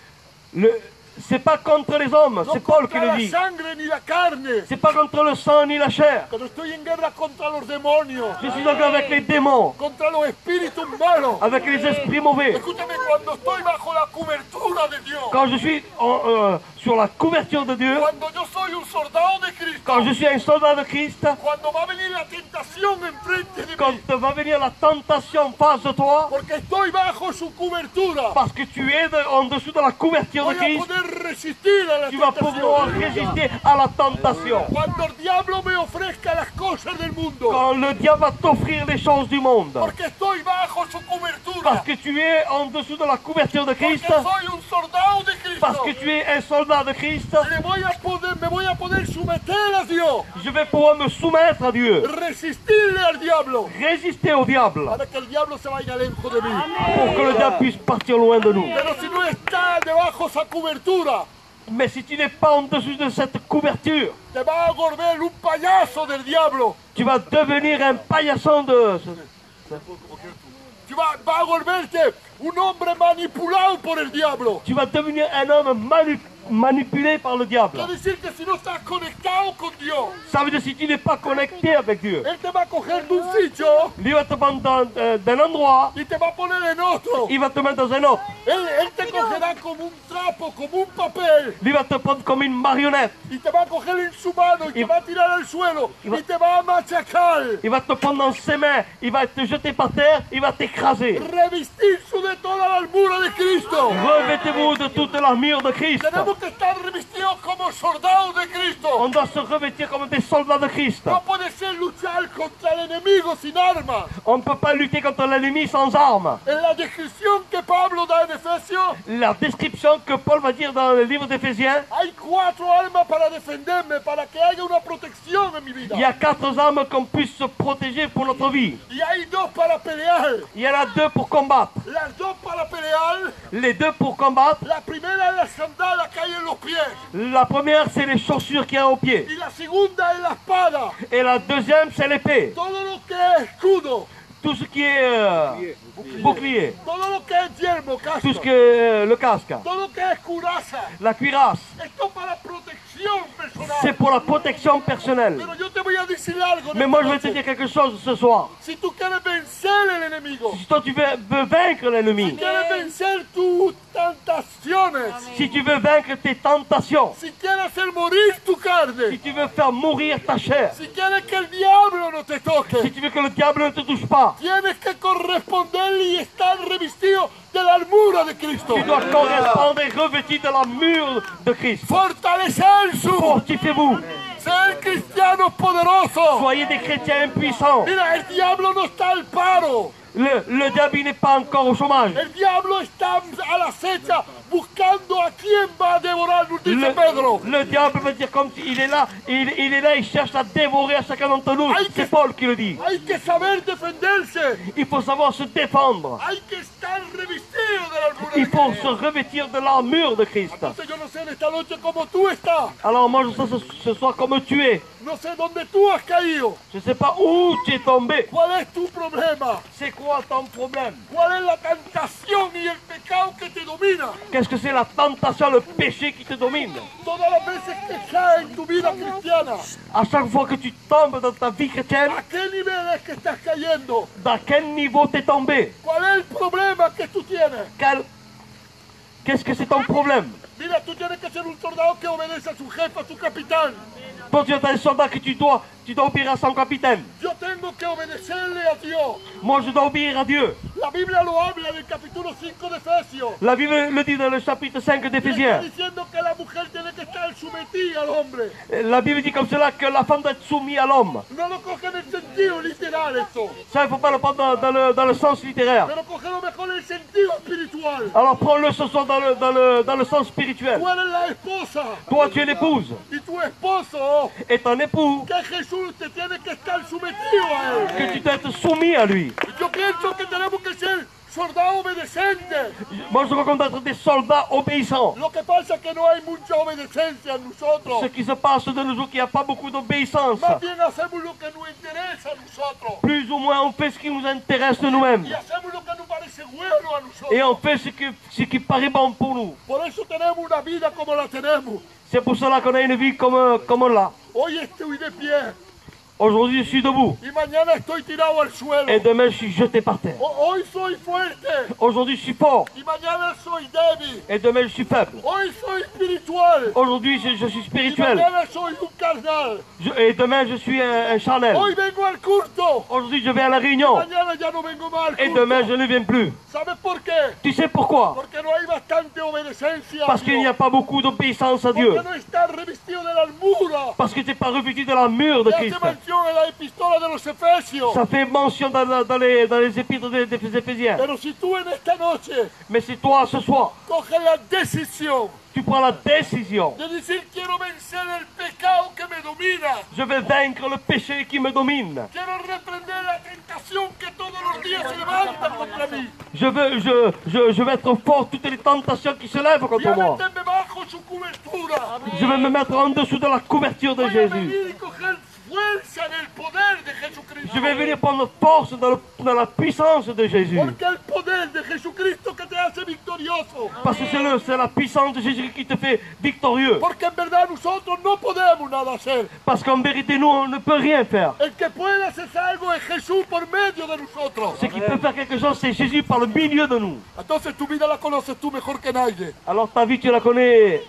c'est pas contre les hommes, no c'est Paul qui contra le la dit. sangre ni la carne. C'est pas contre le sang ni la chair. Pero estoy en guerra contra los demonios, Je suis en guerre avec les démons, contra los espíritus malos. avec les esprits mauvais. Escúchame, cuando estoy bajo la cobertura de Dios, Quand je suis sur la couverture de Dieu, cuando yo soy un soldado de Cristo, quand je suis un soldat de Christ, cuando va a venir la tentación enfrente de quand mí, va venir la tentation face de toi, porque estoy bajo su cobertura, parce que tu es en dessous de la couverture de voy a Christ, poder resistir a la tu vas pouvoir tentación. résister à la tentation. Cuando el diablo me ofrezca las cosas del mundo, Quand le diable va t'offrir les choses du monde, porque estoy bajo su parce cobertura, que tu es en dessous de la couverture de porque Christ, soy un soldado de parce Cristo, que tu es un soldat de Christ, me voy a poder someter a Dios, je vais pouvoir me soumettre à Dieu, resistirle al diablo, résister au diable, para que el diablo se vaya lejos de mí. pour que le diable puisse partir loin de nous. Pero si no está debajo esa cobertura, Mais si tu n'es pas en dessous de cette couverture, te va a volver un payaso del diablo. tu vas devenir un paillasson de... Va a volverte un hombre manipulado por el diablo. Tu vas devenir un homme manipulé par le diable. Quiere decir que si no estás conectado con Dios, Ça veut dire si tu n'es pas connecté avec Dieu, Él te va a coger de un sitio il va te prendre d'un endroit, y te va a poner en otro. il va te mettre dans un autre. Él te cogerá como un trapo, como un papel, Il va te prendre comme une marionnette. y te va a coger en su mano y te va a tirar al suelo y te va a machacar. Il va te prendre dans ses mains, il va te jeter par terre, il va t'écraser. Revestirse de toda la armadura de Cristo. Revêtez-vous de toute l'armure de Christ. Tenemos que estar revestidos como soldados de Cristo. On doit se revêtir comme des soldats de Christ. No puede ser luchar contra el enemigo sin armas. On ne peut pas lutter contre l'ennemi sans armes. En la descripción que Pablo da en Efesios, La description que Paul va dire dans le livre d'Éphésiens, hay 4 armas para defenderme, para que haya una protección en mi vida. il y a 4 armes qu'on puisse se protéger pour notre vie. Y hay 2 para pelear. Il y en a 2 pour combattre. Las 2 para pelear, Les 2 pour combattre, la primera es la sandala que hay en los pies. la première c'est les chaussures qu'il y a aux pieds. Y la segunda es la espada. Et la deuxième c'est l'épée. Todo lo que es escudo. Tout ce qui est bouclier. Todo lo que es yelmo, casco. Tout ce qui est le casque. Todo lo que es couraza. La cuirasse. Esto para protección personal. C'est pour la protection personnelle. Pero yo te voy a decir algo. Mais moi je vais te dire quelque chose ce soir. Si tú quieres vencer el enemigo, Si toi tu veux vaincre l'ennemi, si quieres vencer tus tentaciones, si tu veux vaincre tes tentations, si quieres hacer morir tu si carne, tu veux faire mourir ta chair, si quieres que el diablo no te si toque, tu veux que le diable ne te touche pas, tienes que corresponder y estar revestido de la armadura de Cristo. tu dois correspondre et revêtir de la mure de Christ. Fortalecer su, Fortifiez-vous. ser cristianos poderosos. Soyez des chrétiens puissants. Mira, el diablo no está al paro. Le diable il n'est pas encore au chômage. El diablo está a la acecha buscando a quién va a devorar, nos dice Pedro. Le diable veut dire comme il est là, il est là, il cherche à dévorer à chacun d'entre nous. C'est Paul qui le dit. Hay que saber defenderse. Il faut savoir se défendre. Hay que estar revestido de la armadura Il de faut Cristo. se revêtir de l'armure de Christ. Entonces yo no sé en esta noche cómo tú estás. Alors moi je sais ce soir comme tu es. No sé dónde tú has caído. Je ne sais pas où tu es tombé. ¿Cuál es tu problema? C'est quoi ton problème? ¿Cuál es la tentación y el pecado que te domina? Qu'est-ce que c'est la tentation, le péché qui te domine? Todas las veces que caes en tu vida cristiana, À chaque fois que tu tombes dans ta vie chrétienne, ¿a qué nivel es que estás cayendo? dans quel niveau tu es tombé? ¿Cuál es el problema que tú tienes? Qu'est-ce que c'est ton problème? Mira, tú tienes que ser un soldado que obedece a su jefe, a su capitán. Toi tu es un soldat que tu dois obéir à son capitaine. Yo tengo que obedecerle a Dios. Moi je dois obéir à Dieu. La Biblia lo habla en el capítulo 5 de Efesios. La Bible le dit dans le chapitre 5 Está d'Éphésiens. diciendo que la mujer tiene que estar sometida al hombre. La Bible dit comme cela que la femme doit être soumise à l'homme. No lo coge en el sentido literal esto, Ça il ne faut pas le prendre dans le sens littéraire. pero cógelo mejor en el sentido espiritual. Alors prends-le ce soir dans le sens spirituel. Tú eres la esposa Toi tu es l'épouse y tu esposo, et ton époux que es te tiene que estar sometido a él. que tu dois être soumis à lui. Yo pienso que tenemos que ser soldados obedecientes. Moi, je recommande d'être des soldats obéissants. Lo que pasa es que no hay mucha obediencia en nosotros. Ce qui se passe de nos jours, qu'il n'y a pas beaucoup d'obéissance. Más bien hacemos lo que nos interesa a nosotros. Plus ou moins, on fait ce qui nous intéresse de nous-mêmes. Y hacemos lo que nos parece bueno a nosotros. Et on fait ce qui paraît bon pour nous. Por eso tenemos una vida como la tenemos. C'est pour cela qu'on a une vie comme on l'a. Hoy estoy de pie Aujourd'hui, je suis debout. y mañana estoy tirado al suelo. Et demain, je suis jeté par terre. Hoy soy fuerte Aujourd'hui, je suis fort. y mañana soy débil. Et demain, je suis faible. Hoy soy espiritual Aujourd'hui, je suis y spirituel. mañana soy un carnal. Et demain, je suis un charnel. Hoy vengo al culto. Aujourd'hui, je vais à la réunion. Mañana ya no vengo más al Et culto. demain, je ne viens plus. ¿Sabes por qué? Tu sais pourquoi? Porque no hay bastante obediencia. Parce qu'il n'y a pas beaucoup d'obéissance à Dieu. Porque no está revestido de la armadura. Parce que tu n'es pas revêtu de la mûre de Que hace Christ. mención en la epístola de los Efesios. Ça fait mention dans les épîtres des Éphésiens. Pero si tú en esta noche Mais si toi, ce soir, coges la decisión tu prends la décision, de decir quiero vencer el pecado que me domina, je vais vaincre le péché qui me domine. quiero reprender la tentación que todos los días se levanta contra mí, Je vais être fort toutes les tentations qui se lèvent voy contre a moi. meterme bajo su cobertura, Je vais me mettre en dessous de la couverture de voy a Jésus. venir y coger fuerza en el poder de Jesucristo. Je vais venir prendre force dans la puissance de Jésus. Porque el poder de Jesucristo que te hace victorioso. Parce que c'est la puissance de Jésus qui te fait victorieux. Porque en verdad nosotros no podemos nada hacer. Parce qu'en vérité, nous, on ne peut rien faire. El que puede hacer algo es Jesús por medio de nosotros. Ce qui peut faire quelque chose, c'est Jésus par le milieu de nous. Entonces tu vida la conoces tú mejor que nadie. Alors ta vie, tu la connais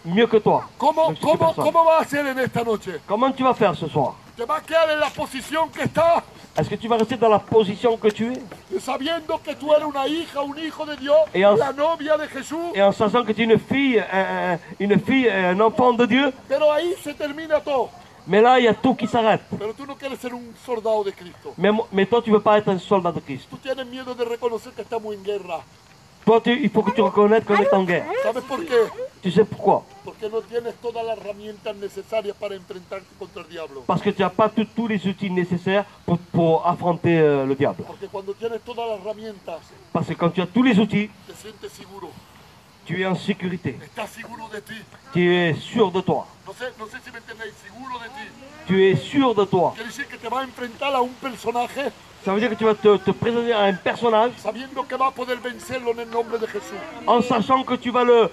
mieux que toi. ¿Cómo, Donc, c'est personne. cómo vas a hacer en esta noche? Comment tu vas faire ce soir? ¿Te vas a quedar en la posición que estás? Est-ce que tu vas rester dans la position que tu es? Sabiendo que tú eres una hija, un hijo de Dios, Y en- la novia de Jesús. Et en sachant que tu es une fille, un enfant de Dieu, Pero ahí se termina todo. mais là, il y a tout qui s'arrête. Pero tú no quieres ser un soldado de Cristo. Mais toi, tu ne veux pas être un soldat de Christ. Tú tienes miedo de reconocer que estamos en guerra. Toi, il faut que tu reconnaisses qu'on est en guerre. ¿Sabes por qué? Tu sais pourquoi? Porque no tienes todas las herramientas necesarias para enfrentarte contra el diablo. Parce que tu n'as pas tous les outils nécessaires pour affronter le diable. Porque cuando tienes todas las herramientas, Parce que quand tu as tous les outils, te sientes seguro. tu es en sécurité. Estás seguro de ti. Tu es sûr de toi. No sé si me entendéis, seguro de ti. Tu es sûr de toi. Quiere decir que te vas a enfrentar a un personaje Ça veut dire que tu vas te présenter à un personnage sabiendo que vas a poder vencerlo en el nombre de Jesús. en sachant que tu vas le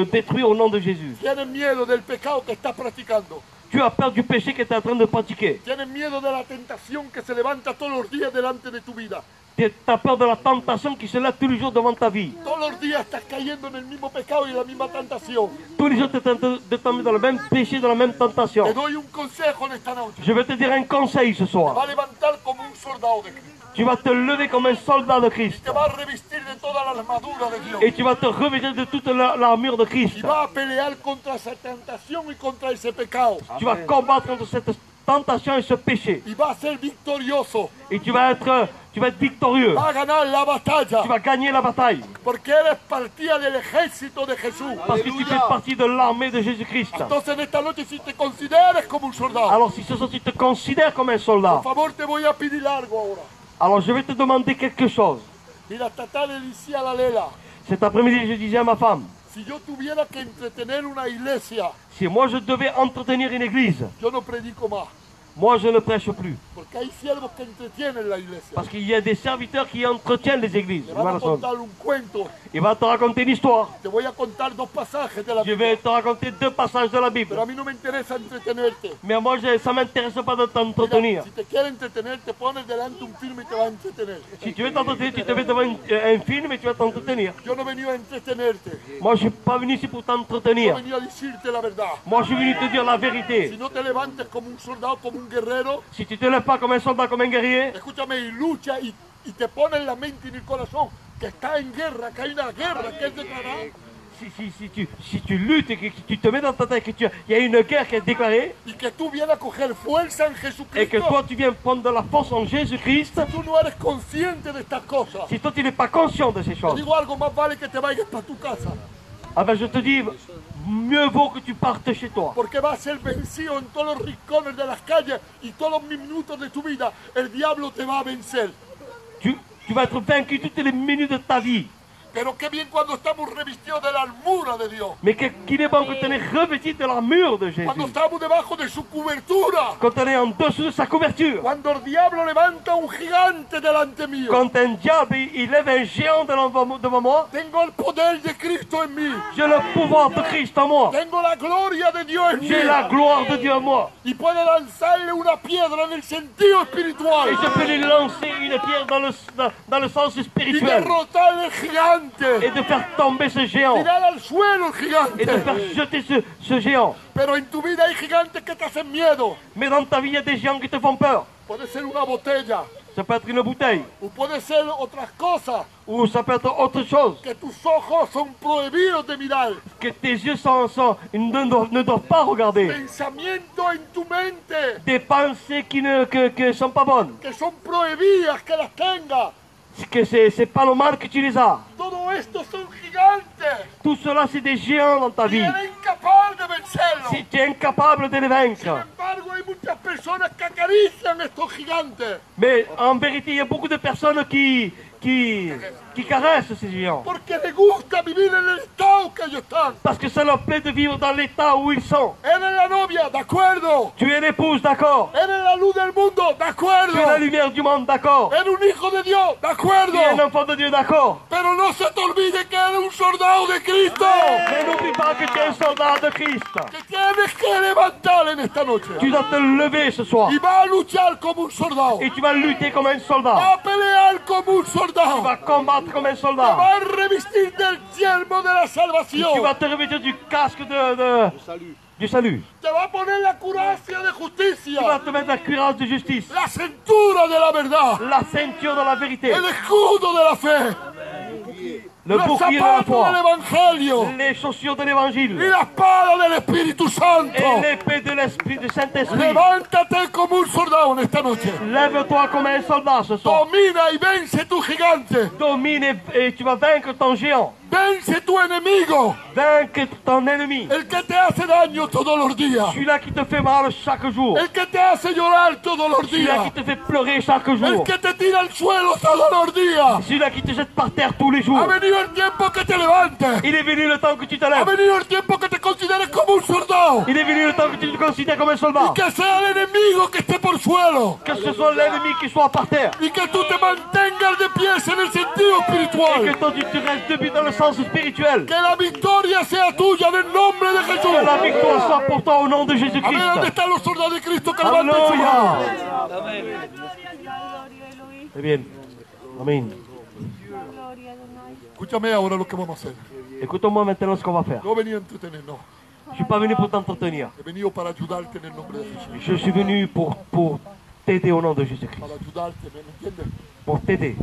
détruire au nom de Jésus. Tienes miedo del pecado que estás practicando. Tu as peur du péché que tu es en train de pratiquer. Tienes miedo de la tentación que se levanta todos los días delante de tu vida. Tu as peur de la tentation qui se lève tous les jours devant ta vie. Todos los días estás cayendo en el mismo pecado y en la misma tentación. Tous les jours, tu es en train de tomber dans le même péché, dans la même tentation. Te doy un consejo en esta noche. Je vais te dire un conseil ce Te soir. va a levantar como un soldado de Cristo. Tu vas te lever comme un soldat de Christ. Te va a revestir de toda la armadura de Dios. Et tu vas te revêtir de toute l'armure de Y Christ. va a pelear contra esa tentación y contra ese pecado. Tu vas combattre contre cette tentation et ce péché. Y va a ser victorioso. Et tu vas être victorieux. Va a ganar la batalla. Tu vas gagner la bataille. Porque eres partida del ejército de Jesús. Parce que tu fais partie de l'armée de Jésus-Christ. Entonces en esta noche si te consideres como un soldado, Alors si ce soir tu te considères comme un soldat, por favor te voy a pedir algo ahora. alors je vais te demander quelque chose. Mira, Tatá le decía a la Lela, Cet après-midi, je disais à ma femme, si yo tuviera que entretener una iglesia, si moi je devais entretenir une église, yo no predico más. moi je ne prêche plus. Porque hay siervos que entretienen la iglesia. Parce qu'il y a des serviteurs qui entretiennent les églises. Te van a contar un cuento. Il va te raconter une histoire. Te voy a contar dos pasajes de la Je Biblia. vais te raconter 2 passages de la Bible. Pero a mí no me interesa entretenerte. Mais moi, ça ne m'intéresse pas de Mira, t'entretenir. si te quiere entretener, te pones delante un film y te va a entretener. Si tu veux t'entretenir, tu te mets devant un film et tu vas t'entretenir. Yo no he venido a entretenerte. Moi, je ne suis pas venu ici pour Yo he t'entretenir. venido a decirte la verdad. Moi, je suis venu te dire la Si vérité. no te levantes como un soldado, como un guerrero, Si tu te lèves pas comme un soldat, comme un guerrier, escúchame, y lucha y te pone en la mente y en el corazón que está en guerra, que hay una guerra que es declarada. si tu luttes et que tu te mets dans ta tête qu'il y a une guerre qui est déclarée Y que tú vienes a coger fuerza en et que Jesucristo. toi, tu viens prendre de la force en Jésus-Christ, Tú no eres consciente de estas cosas. si toi, tu n'es pas conscient de ces Te choses, digo algo, más vale que te vayas para tu casa. ah ben, je te dis, mieux vaut que tu partes chez toi. Porque vas a ser vencido en todos los rincones de las calles y todos los minutos de tu vida. El diablo te va a vencer. Tu vas être vaincu toutes les minutes de ta vie. Pero qué bien cuando estamos revestidos de la armadura de Dios. Mais qu'il est bon que tu es revêtu de l'armure de Jésus. Cuando estamos debajo de su cobertura. Quand on est en dessous de sa couverture. Cuando el diablo levanta un gigante delante mío. Quand un diable il lève un géant devant moi. Tengo el poder de Cristo en mí. J'ai le pouvoir de Christ en moi. Tengo la gloria de Dios en mí. J'ai la gloire de Dieu en moi. Y puedo lanzarle una piedra en el sentido espiritual. Et je peux lui lancer une pierre dans le sens Y spirituel. derrotar el gigante. Et de faire tomber ce géant. Tirar al suelo el gigante. Et de faire jeter ce géant. Pero en tu vida hay gigantes que te hacen miedo. Mais dans ta vie, il y a des géants qui te font peur. Puede ser una botella. Ça peut être une bouteille. O puede ser otras cosas. Ou ça peut être autre chose. Que tus ojos son prohibidos de mirar. Que tes yeux ne doivent pas regarder. Pensamientos en tu mente. Des pensées qui ne sont pas bonnes. Que son prohibidas que las tengas. Que c'est pas normal que tu les as. Todo esto son gigantes. Tout cela, c'est des géants dans ta Y vie. eres incapaz de vencerlos. Si tu es incapable de les Sin vaincre. embargo, hay muchas personas que acarician estos gigantes. Mais en vérité, il y a beaucoup de personnes qui caressent ces géants. Porque les gusta vivir en el estado que ellos están. Parce que ça leur plaît de vivre dans l'état où ils sont. Eres la novia, de acuerdo. Tu es l'épouse, d'accord. Eres la luz del mundo, de acuerdo. Tu es la lumière du monde, d'accord. Eres un hijo de Dios, de acuerdo. Tu es un enfant de Dieu, d'accord. Pero no se te olvide que eres un soldado de Cristo. Mais n'oublie pas que tu es un soldat de Christ. Que tienes que levantar en esta noche. Tu dois te lever ce soir. Y vas a luchar como un soldado. Et tu vas lutter comme un soldat. Vas a pelear como un Tu soldado. vas combattre comme un Te soldat. vas a revestir del yelmo de la Tu salvación. vas te revêtir du casque du salut. Te va a poner la couracia de Tu vas justicia. te mettre la cuirasse de justice. La cintura de la verdad. La ceinture de la vérité. El escudo de la fe. Le Los bouclier de la zapatos del foi. evangelio. Les chaussures de Y l'évangile. la espada del Espíritu Santo. Et l'épée de l'esprit du Saint-Esprit. Levántate como un soldado en esta noche. Lève-toi comme un soldat ce soir. Domina y vence tu gigante. Domine et tu vas vaincre ton géant. Vence tu enemigo. Vaincre ton ennemi. El que te hace daño todos los días. Celui-là qui te fait mal chaque jour. El que te hace llorar todos los Celui-là días. qui te fait pleurer chaque El jour. que te tira al suelo todos los días. Celui-là qui te jette par terre tous les jours. Ha venido el tiempo que te levantes. Il est venu le temps que tu te Ha lèves. venido el tiempo que te consideres como un soldado. Il est venu le temps que tu te considères comme un soldat. Que sea el enemigo que esté por suelo. Que ce soit l'ennemi qui soit par terre. Y que tú te mantengas de pies en el sentido Et que espiritual. toi tu restes debout dans le sens spirituel. Que la victoria sea tuya en el nombre de Jesús. Que la victoire soit pour toi au nom de A ver, ¿dónde Jésus-Christ. están los soldados de Cristo que levanten su Alléluia. mano? Très bien. Amen. Escúchame ahora lo que vamos a hacer. Écoute-moi maintenant ce qu'on va faire. No he venido a entretener, no. Je suis pas venu pour t'entretenir. He venido para ayudarte en el nombre de Jesús. Je suis venu pour t'aider au nom de Jésus-Christ. Para ayudarte, ¿me entiendes? Pour t'aider.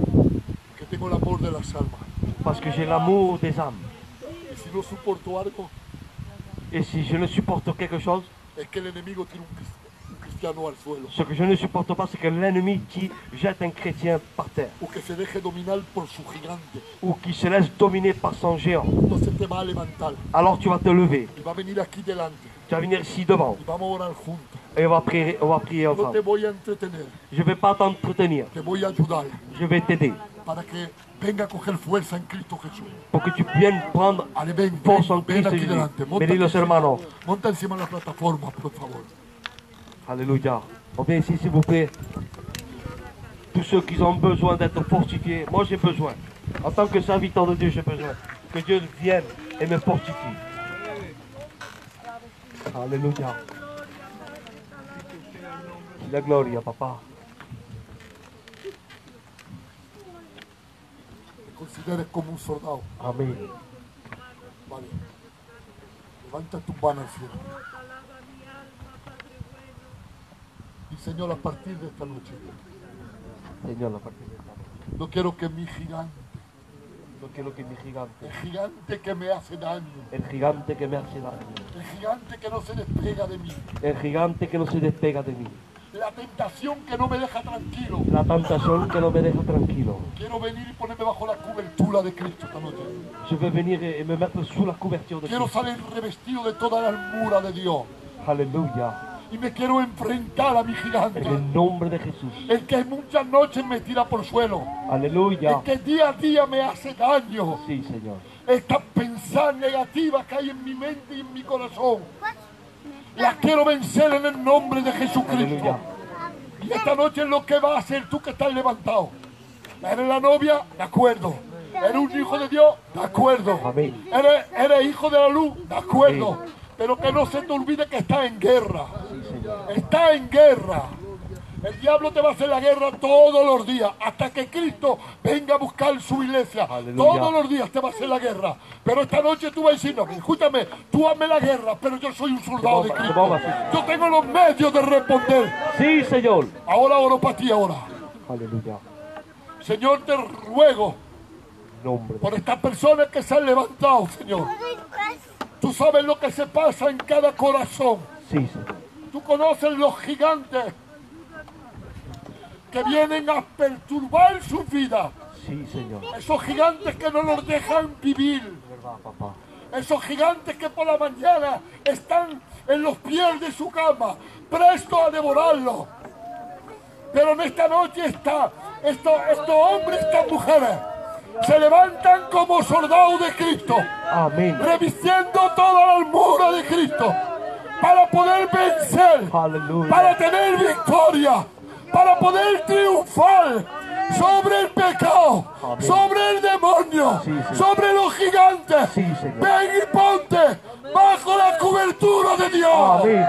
Que tengo el amor de las almas. Parce que j'ai l'amour des âmes. Y si no soporto algo, Et si je ne supporte quelque chose, es que el enemigo tira un cristiano al suelo. ce que je ne supporte pas, c'est que l'ennemi qui jette un chrétien par terre. O que se deje dominar por su gigante. Ou qui se laisse dominer par son géant. Entonces te va a levantar. Alors tu vas te lever. Y va a venir aquí delante. Tu vas venir ici devant. Y vamos a orar juntos. Et on va prier No ensemble. te voy a entretener. Je ne vais pas t'entretenir. Te voy a ayudar. Je vais t'aider. Para que venga a coger fuerza en Cristo Jesús. Pour que tu viennes prendre Ale, ven, force en ven Cristo aquí Jésus. delante. Venid los hermanos. Monta encima de la plataforma, por favor. Alléluia. On vient ici, s'il vous plaît. Tous ceux qui ont besoin d'être fortifiés, moi j'ai besoin. En tant que serviteur de Dieu, j'ai besoin que Dieu vienne et me fortifie. Alléluia. La gloria, papa. Te consideres como un soldado. Amén. Vale. Levanta tus manos al cielo. Y Señor, a partir de esta noche, Señor, la parte de esta noche. no quiero que mi gigante, No quiero que mi gigante, el gigante que me hace daño, el gigante que me hace daño, el gigante que no se despega de mí, el gigante que no se despega de mí, La tentación que no me deja tranquilo. La tentación que no me deja tranquilo. Quiero venir y ponerme bajo la cobertura de Cristo esta noche. Je veux venir et me mettre sous la couverture de Quiero Cristo. salir revestido de toda la armadura de Dios. Alléluia. Y me quiero enfrentar a mi gigante. En el nombre de Jesús. El que muchas noches me tira por suelo. Alléluia. El que día a día me hace daño. Sí, Señor. Estas pensadas negativas que hay en mi mente y en mi corazón. Las quiero vencer en el nombre de Jesucristo. Aleluya. Y esta noche es lo que vas a hacer tú que estás levantado. ¿Eres la novia? De acuerdo. ¿Eres un hijo de Dios? De acuerdo. Amén. ¿Eres hijo de la luz? De acuerdo. Amén. Pero que no se te olvide que estás en guerra. Sí, Señor. Está en guerra. El diablo te va a hacer la guerra todos los días, hasta que Cristo venga a buscar su iglesia. Aleluya. Todos los días te va a hacer la guerra. Pero esta noche tú vas a decir, no, escúchame, tú hazme la guerra, pero yo soy un soldado de Cristo. Yo tengo los medios de responder. Sí, Señor. Ahora oro para ti ahora. Aleluya. Señor, te ruego Nombre. por estas personas que se han levantado, Señor. Tú sabes lo que se pasa en cada corazón. Sí, Señor. Tú conoces los gigantes que vienen a perturbar su vida. Sí, Señor. Esos gigantes que no los dejan vivir. Verdad, papá. Esos gigantes que por la mañana están en los pies de su cama, prestos a devorarlo. Pero en esta noche estos hombres, estas mujeres, se levantan como soldados de Cristo. Amén. Revistiendo toda la armadura de Cristo. Para poder vencer. Aleluya. Para tener victoria. Para poder triunfar sobre el pecado, Amén. sobre el demonio, Sí, sí. sobre los gigantes. Sí, Señor. Ven y ponte bajo la cobertura de Dios. Amén.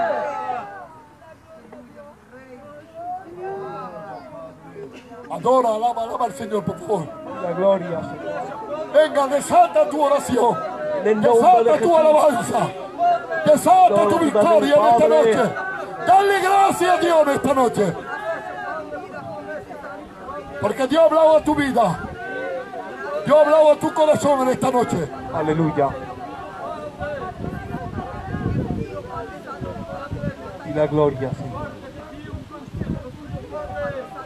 Adora, alaba al Señor, por favor. La gloria, Señor. Venga, desata tu oración. En el nombre de Desata tu Jesús. alabanza. Desata tu Gloria victoria en al esta Padre. noche. Dale gracias a Dios en esta noche. Porque Dios ha hablado a tu vida. Dios ha hablado a tu corazón en esta noche. Aleluya. Y la gloria, Señor.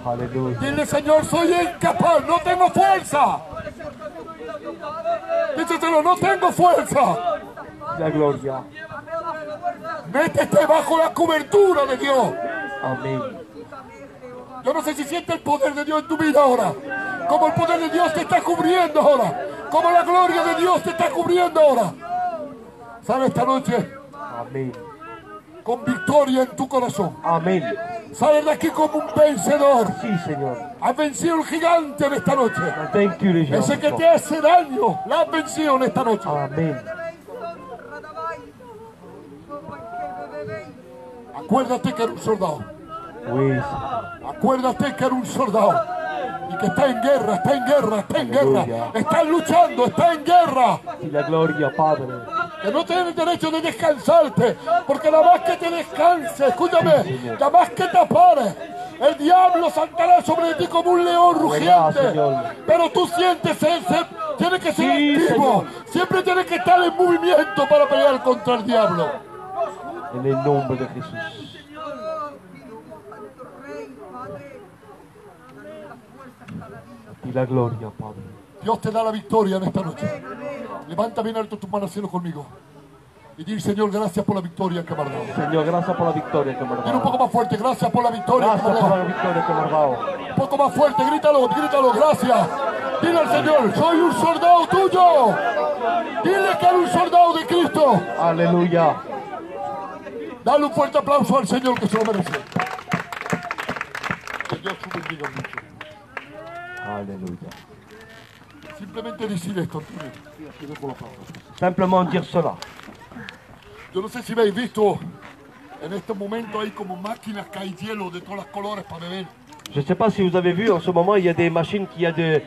Aleluya. Dile, Señor, soy incapaz, no tengo fuerza. Díselo, no tengo fuerza. La gloria. Métete bajo la cobertura de Dios. Amén. Yo no sé si sientes el poder de Dios en tu vida ahora. Como el poder de Dios te está cubriendo ahora. Como la gloria de Dios te está cubriendo ahora. ¿Sabes esta noche? Amén. Con victoria en tu corazón. Amén. Sales de aquí como un vencedor. Sí, Señor. Has vencido el gigante en esta noche. Thank you, les Ese que te hace daño, la has vencido en esta noche. Amén. Acuérdate que era un soldado. Oui. Acuérdate que era un soldado. Y que está en guerra, está en guerra, está en guerra. Aleluya. Está luchando, está en guerra. Y la gloria, Padre. Que no tienes derecho de descansarte. Porque nada más que te descanses, escúchame, Señor. nada más que te pares, el diablo saltará sobre ti como un león rugiente. Señor. Pero tú sientes ese, tienes que ser Sí, activo. Señor. Siempre tienes que estar en movimiento para pelear contra el diablo. En el nombre de Jesús. Y la gloria, Padre. Dios te da la victoria en esta noche. Levanta bien alto tus manos al cielo conmigo. Y dile, Señor, gracias por la victoria que me has dado. Señor, gracias por la victoria que me has Dile un poco dado. más fuerte, gracias por la victoria que me Gracias has por dado. la victoria que me has dado. Un poco más fuerte, grítalo, grítalo, gracias. Dile al Señor, soy un soldado tuyo. Dile que eres un soldado de Cristo. Aleluya. Dale un fuerte aplauso al Señor que se lo merece. Que Dios te bendiga mucho. Aleluya. Simplemente decir esto. Simplement dire cela. Yo no sé si habéis visto, en estos momentos hay como máquinas que hay hielo de todos los colores para beber. Je ne sais pas si vous avez vu, en ce moment, il y a des machines qui a des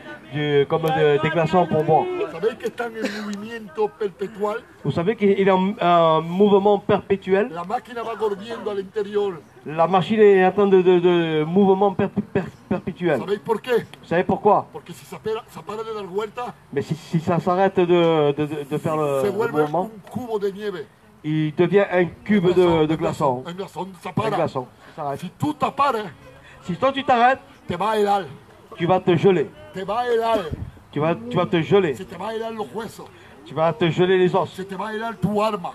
glaçons pour boire. ¿Sabéis que están en movimiento perpetual? Vous savez qu'il est en mouvement perpétuel. La máquina va corriendo al interior. La machine est en train de mouvement perpétuel. ¿Sabéis por qué? Vous savez pourquoi? Porque si se para de dar vuelta, Mais si ça s'arrête de faire se le vuelve mouvement, un cubo de nieve. il devient un cube de glaçons. Un glaçon, ça Un para. glaçon. Ça s'arrête. Si tú te pares, Si toi tu t'arrêtes, te va a helar. tu vas te geler. Te va a helar. Tu vas te geler. Se te va a helar los huesos. Tu vas te geler les os. Se te va a helar tu alma.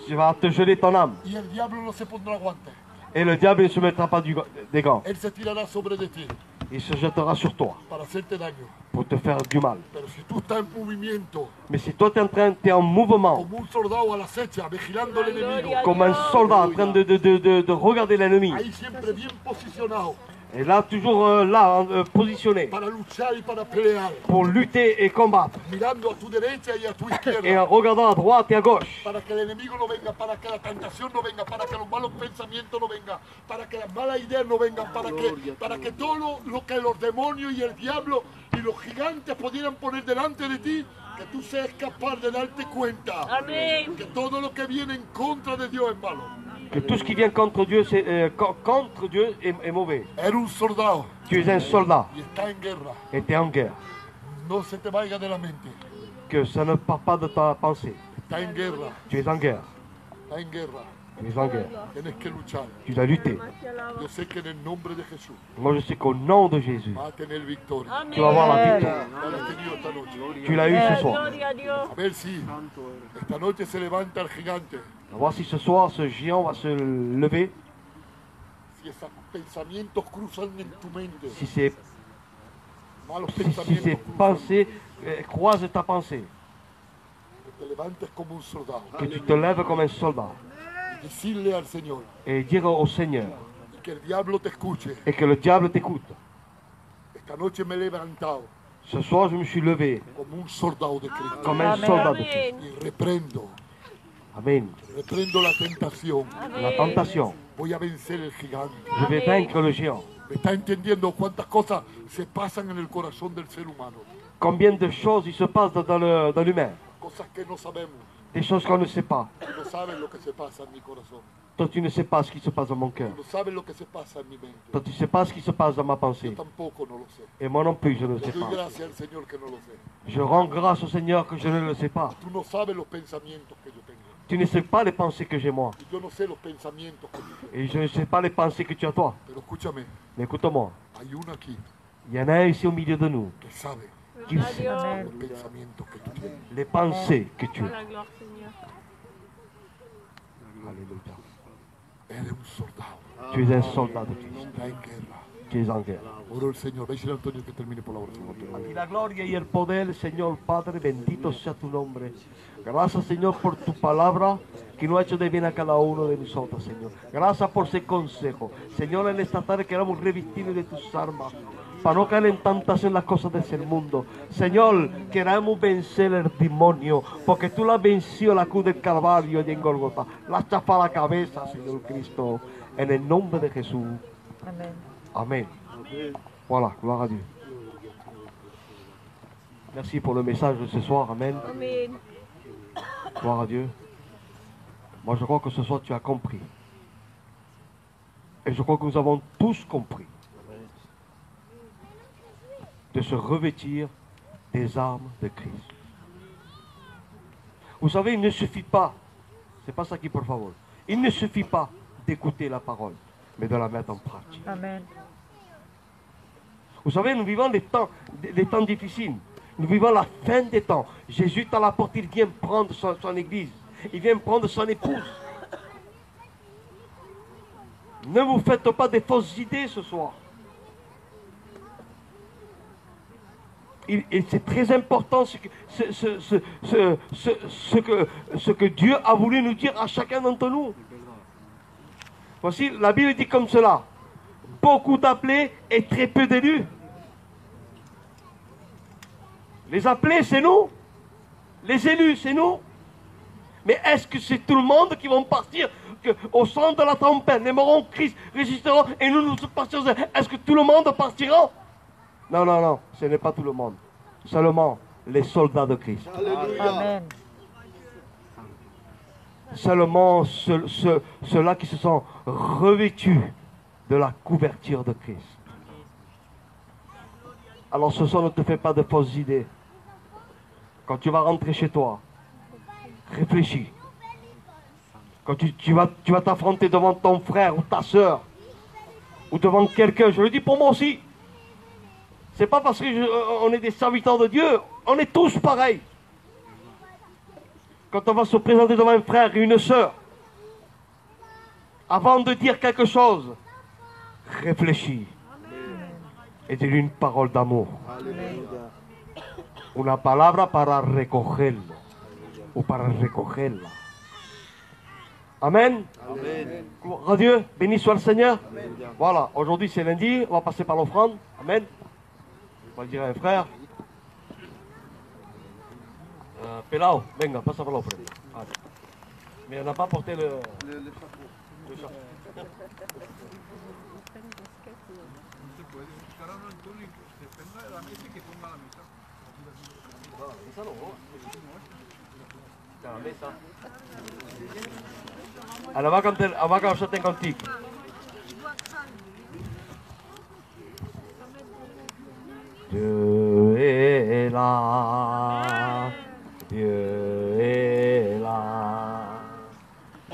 Tu vas te geler ton âme. Y el diablo no se pondrá guantes. Et le diable ne se mettra pas des gants. Él se tirará sobre de ti Il se jettera sur toi para hacerte daño. pour te faire du mal. Pero si tú estás en movimiento, Mais si toi tu es en mouvement, como un soldado a la acecha, vigilando al enemigo, comme un soldat en train de regarder l'ennemi, ahí siempre bien posicionado et là toujours positionné para luchar y para pelear, pour lutter et combattre, mirando a tu derecha y a tu et izquierda, en regardant à droite et à gauche, para que el enemigo no venga, para que la tentación no venga, para que los malos pensamientos no vengan, para que las malas ideas no vengan, para que todo lo que los demonios y el diablo y los gigantes pudieran poner delante de ti, que tú seas capaz de darte cuenta Amén. que todo lo que viene en contra de Dios es malo. que tout ce qui vient contre Dieu, est mauvais. Era un soldado Tu es un soldat y está en guerra. et tu es en guerre. No se te vaya de la mente. Que ça ne part pas de ta pensée. Está en guerra. Tu es en guerre. Está en guerra. Tu es en guerre. Tienes que luchar. Tu dois lutter. Yo sé que en el nombre de Jesús Moi je sais qu'au nom de Jésus, va a tener victoria. tu vas avoir la victoire. Ya la has tenido esta noche. Tu l'as eu ce soir. Gloria a Dios. A ver si esta noche se levanta el gigante. On va voir si ce soir ce géant va se lever, Si esos pensamientos cruzan en tu mente. si ces Malos ces pensamientos cruzan. pensées croisent ta pensée, Que te levantes como un soldado. que tu te lèves comme un soldat Y decirle al Señor. et dire au Seigneur Y que el diablo te escuche. et que le diable t'écoute. Esta noche me he levantado Ce soir je me suis levé como un soldado de Cristo. comme un soldat de Christ. Amén. Y reprendo Amen. la tentación. La tentation, Voy a vencer el gigante. je vais vaincre le géant. ¿Me está entendiendo cuántas cosas se pasan en el corazón del ser humano? Combien de choses il se passe dans l'humain, Cosas que no sabemos. des choses qu'on ne sait pas. Tú no sabes lo que se pasa en mi corazón. Toi tu ne sais pas ce qui se passe dans mon cœur. Tú no sabes lo que se pasa en mi mente. Toi tu ne sais pas ce qui se passe dans ma Yo pensée. tampoco no lo sé. Et moi non plus je ne le sais Doy pas. gracias al Señor que no lo sé. Je rends grâce au Seigneur que je ne le sais pas. Tú no sabes los pensamientos que yo tengo. Tu ne sais pas les pensées que j'ai moi. Y yo no sé los pensamientos que tú tienes. Et je ne sais pas les pensées que tu as toi. Pero escúchame, Mais écoute-moi, hay uno aquí il y en a un ici au milieu de nous que sabe qui sait Dios. los pensamientos que tú tienes. les pensées que tu A as. la gloire, Seigneur. Alléluia. Eres un soldado. Tu es un soldat de Christ. Está en guerra. Tu es en guerre. Oro el Señor. Ve a decirle a Antonio que termine por la oración. A ti la gloria y el poder, Señor Padre, bendito sea tu nombre. Gracias, Señor, por tu palabra que nos ha hecho de bien a cada uno de nosotros, Señor. Gracias por ese consejo. Señor, en esta tarde queremos revestirnos de tus armas para no caer en tentación las cosas de ese mundo. Señor, queremos vencer el demonio porque tú la has vencido en la cruz del Calvario y en Golgota. La has chafado la cabeza, Señor Cristo, en el nombre de Jesús. Amén. Voilà, gloire à Dieu. Merci pour le message de ce soir. Amen. Amén. Gloire à Dieu. Moi, je crois que ce soir, tu as compris. Et je crois que nous avons tous compris de se revêtir des armes de Christ. Vous savez, il ne suffit pas, c'est pas ça qui, por favor, il ne suffit pas d'écouter la parole, mais de la mettre en pratique. Amen. Vous savez, nous vivons des temps difficiles. Nous vivons la fin des temps. Jésus est à la porte, il vient prendre son église. Il vient prendre son épouse. Ne vous faites pas des fausses idées ce soir. Et c'est très important ce que Dieu a voulu nous dire à chacun d'entre nous. Voici, la Bible dit comme cela. Beaucoup d'appelés et très peu d'élus. Les appelés, c'est nous. Les élus, c'est nous. Mais est-ce que c'est tout le monde qui vont partir au son de la trompette? Les morons Christ résisteront et nous partirons. Est-ce que tout le monde partira? Non, non, non, ce n'est pas tout le monde. Seulement les soldats de Christ. Amen. Seulement ceux-là qui se sont revêtus de la couverture de Christ. Alors ce soir, ne te fais pas de fausses idées. Quand tu vas rentrer chez toi, réfléchis. Quand tu vas t'affronter devant ton frère ou ta soeur, ou devant quelqu'un, je le dis pour moi aussi. C'est pas parce qu'on est des serviteurs de Dieu, on est tous pareils. Quand on va se présenter devant un frère et une sœur, avant de dire quelque chose, réfléchis et dis-lui une parole d'amour. Una palabra para recogerlo ou para recogerla. Amen. Amen. Gloire à Dieu, béni soit le Seigneur. Voilà, aujourd'hui c'est lundi, on va passer par l'offrande. Amen. On va le dire à un frère. Pelao, venga, pasa por l'offrande. Allez. Mais on n'a pas porté le chapeau. Alors avant qu'on chante un cantique. Dieu est là, Dieu est là,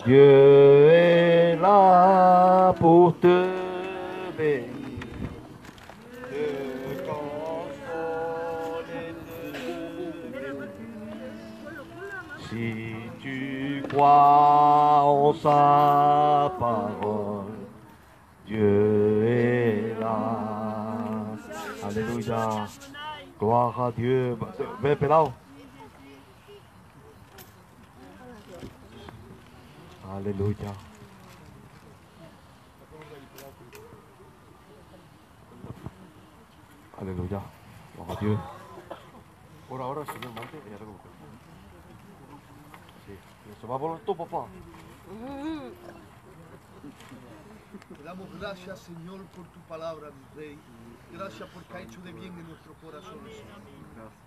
Dieu est là pour te bénir, te consoler, si tu crois en sa parole, Dieu est là. Alléluia. Gloire à Dieu. Ven, pelado. Alléluia. Alléluia. Gloire à Dieu. Ahora, Señor, mante y algo. Sí, se va a volar todo, papá. Te damos gracias, Señor, por tu palabra, mi Rey. Gracias porque ha hecho de bien en nuestro corazón, Señor.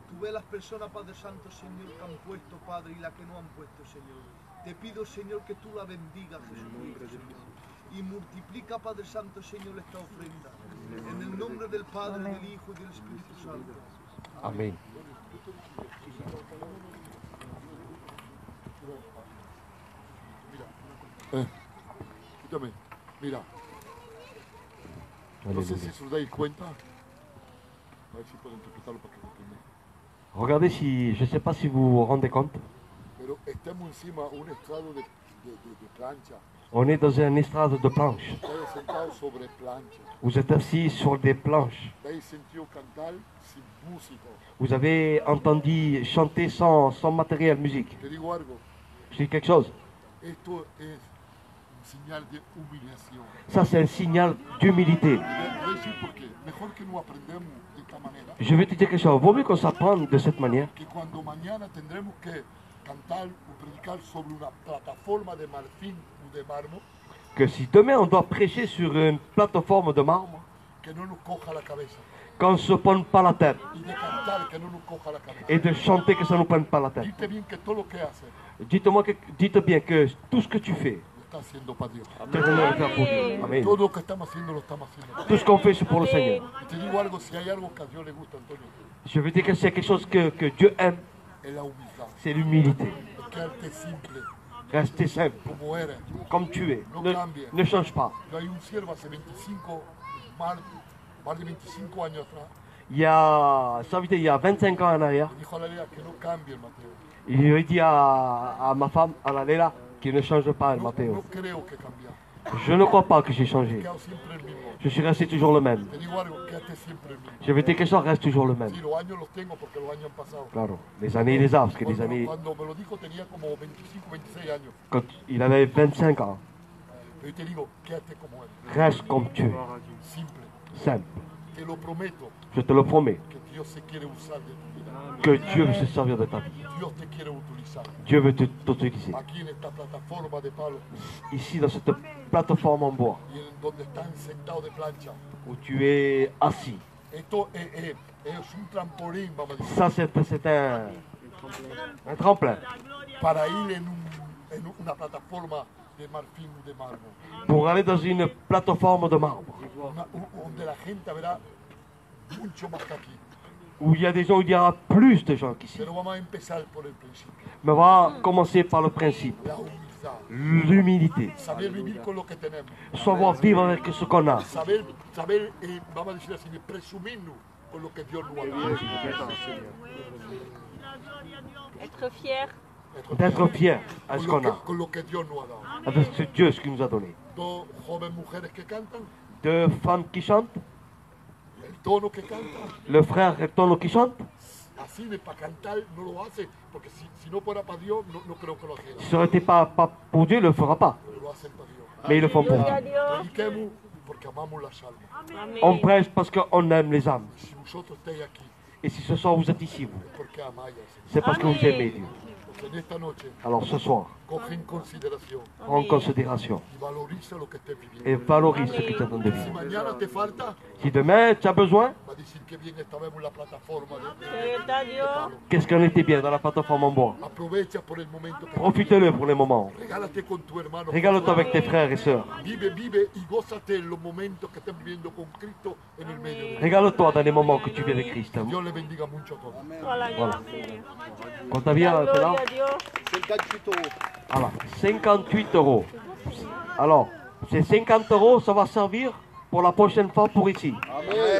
Tú ves las personas, Padre Santo, Señor, que han puesto, Padre, y las que no han puesto, Señor. Te pido, Señor, que tú la bendigas, Jesucristo, Señor. Y multiplica, Padre Santo, Señor, esta ofrenda. En el nombre del Padre, del Hijo y del Espíritu Santo. Amén. Escúchame, mira. No sé si os dais cuenta. A ver si puedo interpretarlo para que lo entendáis. Regardez si, je ne sais pas si vous vous rendez compte, Pero estamos encima de un estrado de plancha. on est dans un estrade de planches. Estáis sentados sobre plancha. Vous êtes assis sur des planches. Habéis sentido cantar sin músico. Vous avez entendu chanter sans matériel musique. Te digo algo. Je dis quelque chose. Esto es un señal de humillación. Ça, c'est un signal d'humilité. Voy a decir por qué. Mejor que no aprendamos de esta manera. Je vais te dire quelque chose. Vaut mieux qu'on s'apprenne de cette manière. Que cuando mañana tendremos que cantar o predicar sobre una plataforma de marfil o de mármol, Que si demain on doit prêcher sur une plateforme de marbre, que no nos coja la cabeza. qu'on ne se prenne pas la tête. Y de cantar, que no nos coja la cabeza. Et de chanter que ça ne nous prenne pas la tête. Dite bien que todo lo que haces Dites bien que tout ce que tu fais, lo está haciendo para Dios. tu es en train de le faire pour Dieu. Amen. Todo lo que estamos haciendo lo estamos haciendo para Dios. Tout ce qu'on fait, c'est pour le Seigneur. Y te digo algo, si hay algo que a Dios le gusta, Antonio, Je veux dire que c'est quelque chose que Dieu aime, es la humildad. c'est l'humilité. Es quedarte simple, Rester simple, como eres. comme tu es. No Ne, cambies. ne change pas. Yo hay un siervo hace 25, más de 25 años atrás, Il y a 25 ans en arrière, me dijo a la Lea que no cambie el Mateo. il lui a dit à ma femme, à la Léla, qu'il ne change pas le No Mathéo. creo que cambiar. Je ne crois pas que j'ai changé. Quedo siempre el mismo. Je suis resté toujours le même. Te digo algo, quédate siempre el mismo. Je vais dire que ça reste toujours le même. Sí, los años los tengo porque los años han pasado. Claro, les années, les arbres, parce que les années, Cuando me lo dijo tenía como 25, 26 años. quand il avait 25 ans, Pero yo te digo, quédate como él. reste comme tu es, Simple. simple. Te lo prometo Je te le promets, que Dios se quiere usar de tu vida. que Dieu veut se servir de ta vie. Dios te quiere utilizar. Dieu veut t'utiliser. Aquí en esta plataforma de palo Ici, dans cette plateforme en bois, y en donde están sentados de plancha. où tu es assis, Esto es un trampolín, vamos a decir, ça c'est un tremplin para ir en una plataforma de marfil o de mármol. pour aller dans une plateforme de marbre, Donde la gente verá mucho más que aquí. où il y a des gens, où il y aura plus de gens qu'ici. Pero vamos a empezar por el principio. Mais on va commencer par le principe, La humildad. l'humilité, saber vivir con lo que tenemos, savoir vivre avec ce qu'on a, saber, vamos a decir así, presumirnos con lo que Dios nos ha dado. Être fier. d'être fier à ce qu'on a, Con lo que Dios nos ha dado. avec ce Dieu ce qu'il nous a donné. Dos jóvenes mujeres que cantan, Deux femmes qui chantent, el tono que cantan, le frère Tono qui chante. así de para cantar no lo hace, porque si no fuera para Dios, no creo que lo hiciera. Si ça n'aurait été pas pour Dieu, il ne le fera pas. Lo hacen para Dios. Mais ils le font pour Gloria a Dieu. Dios. Prediquemos porque amamos las almas. Amén. On prêche parce qu'on aime les âmes. Si vosotros estáis aquí, Et si ce soir vous êtes ici, vous, es porque amáis al Señor. c'est parce que vous aimez Dieu. Pues en esta noche, Alors ce soir, coge en consideración prends en considération y valoriza lo que estés viviendo. et valorise ce que tu es en train de Si vivre. mañana te falta, Si demain tu as besoin, va a decir que bien estábamos en la plataforma. Gloria a Dios. qu'est-ce qu'on était bien dans la plateforme en bois. Aprovecha por el momento que Profitez-le pour les moments. regálate con tu hermano. Régale-toi avec tes frères et sœurs. Vive y gózate en los momentos que estás viviendo con Cristo en el medio. de Régale-toi dans les moments que tu vis avec Christ. Dios le bendiga mucho a todos. Voilà, Voilà. Seigneur. Quand tu viens là, Gloria a Dios. 58 euros. voilà, 58 euros. Alors, ces 50 euros, ça va servir pour la prochaine fois pour ici. Amén.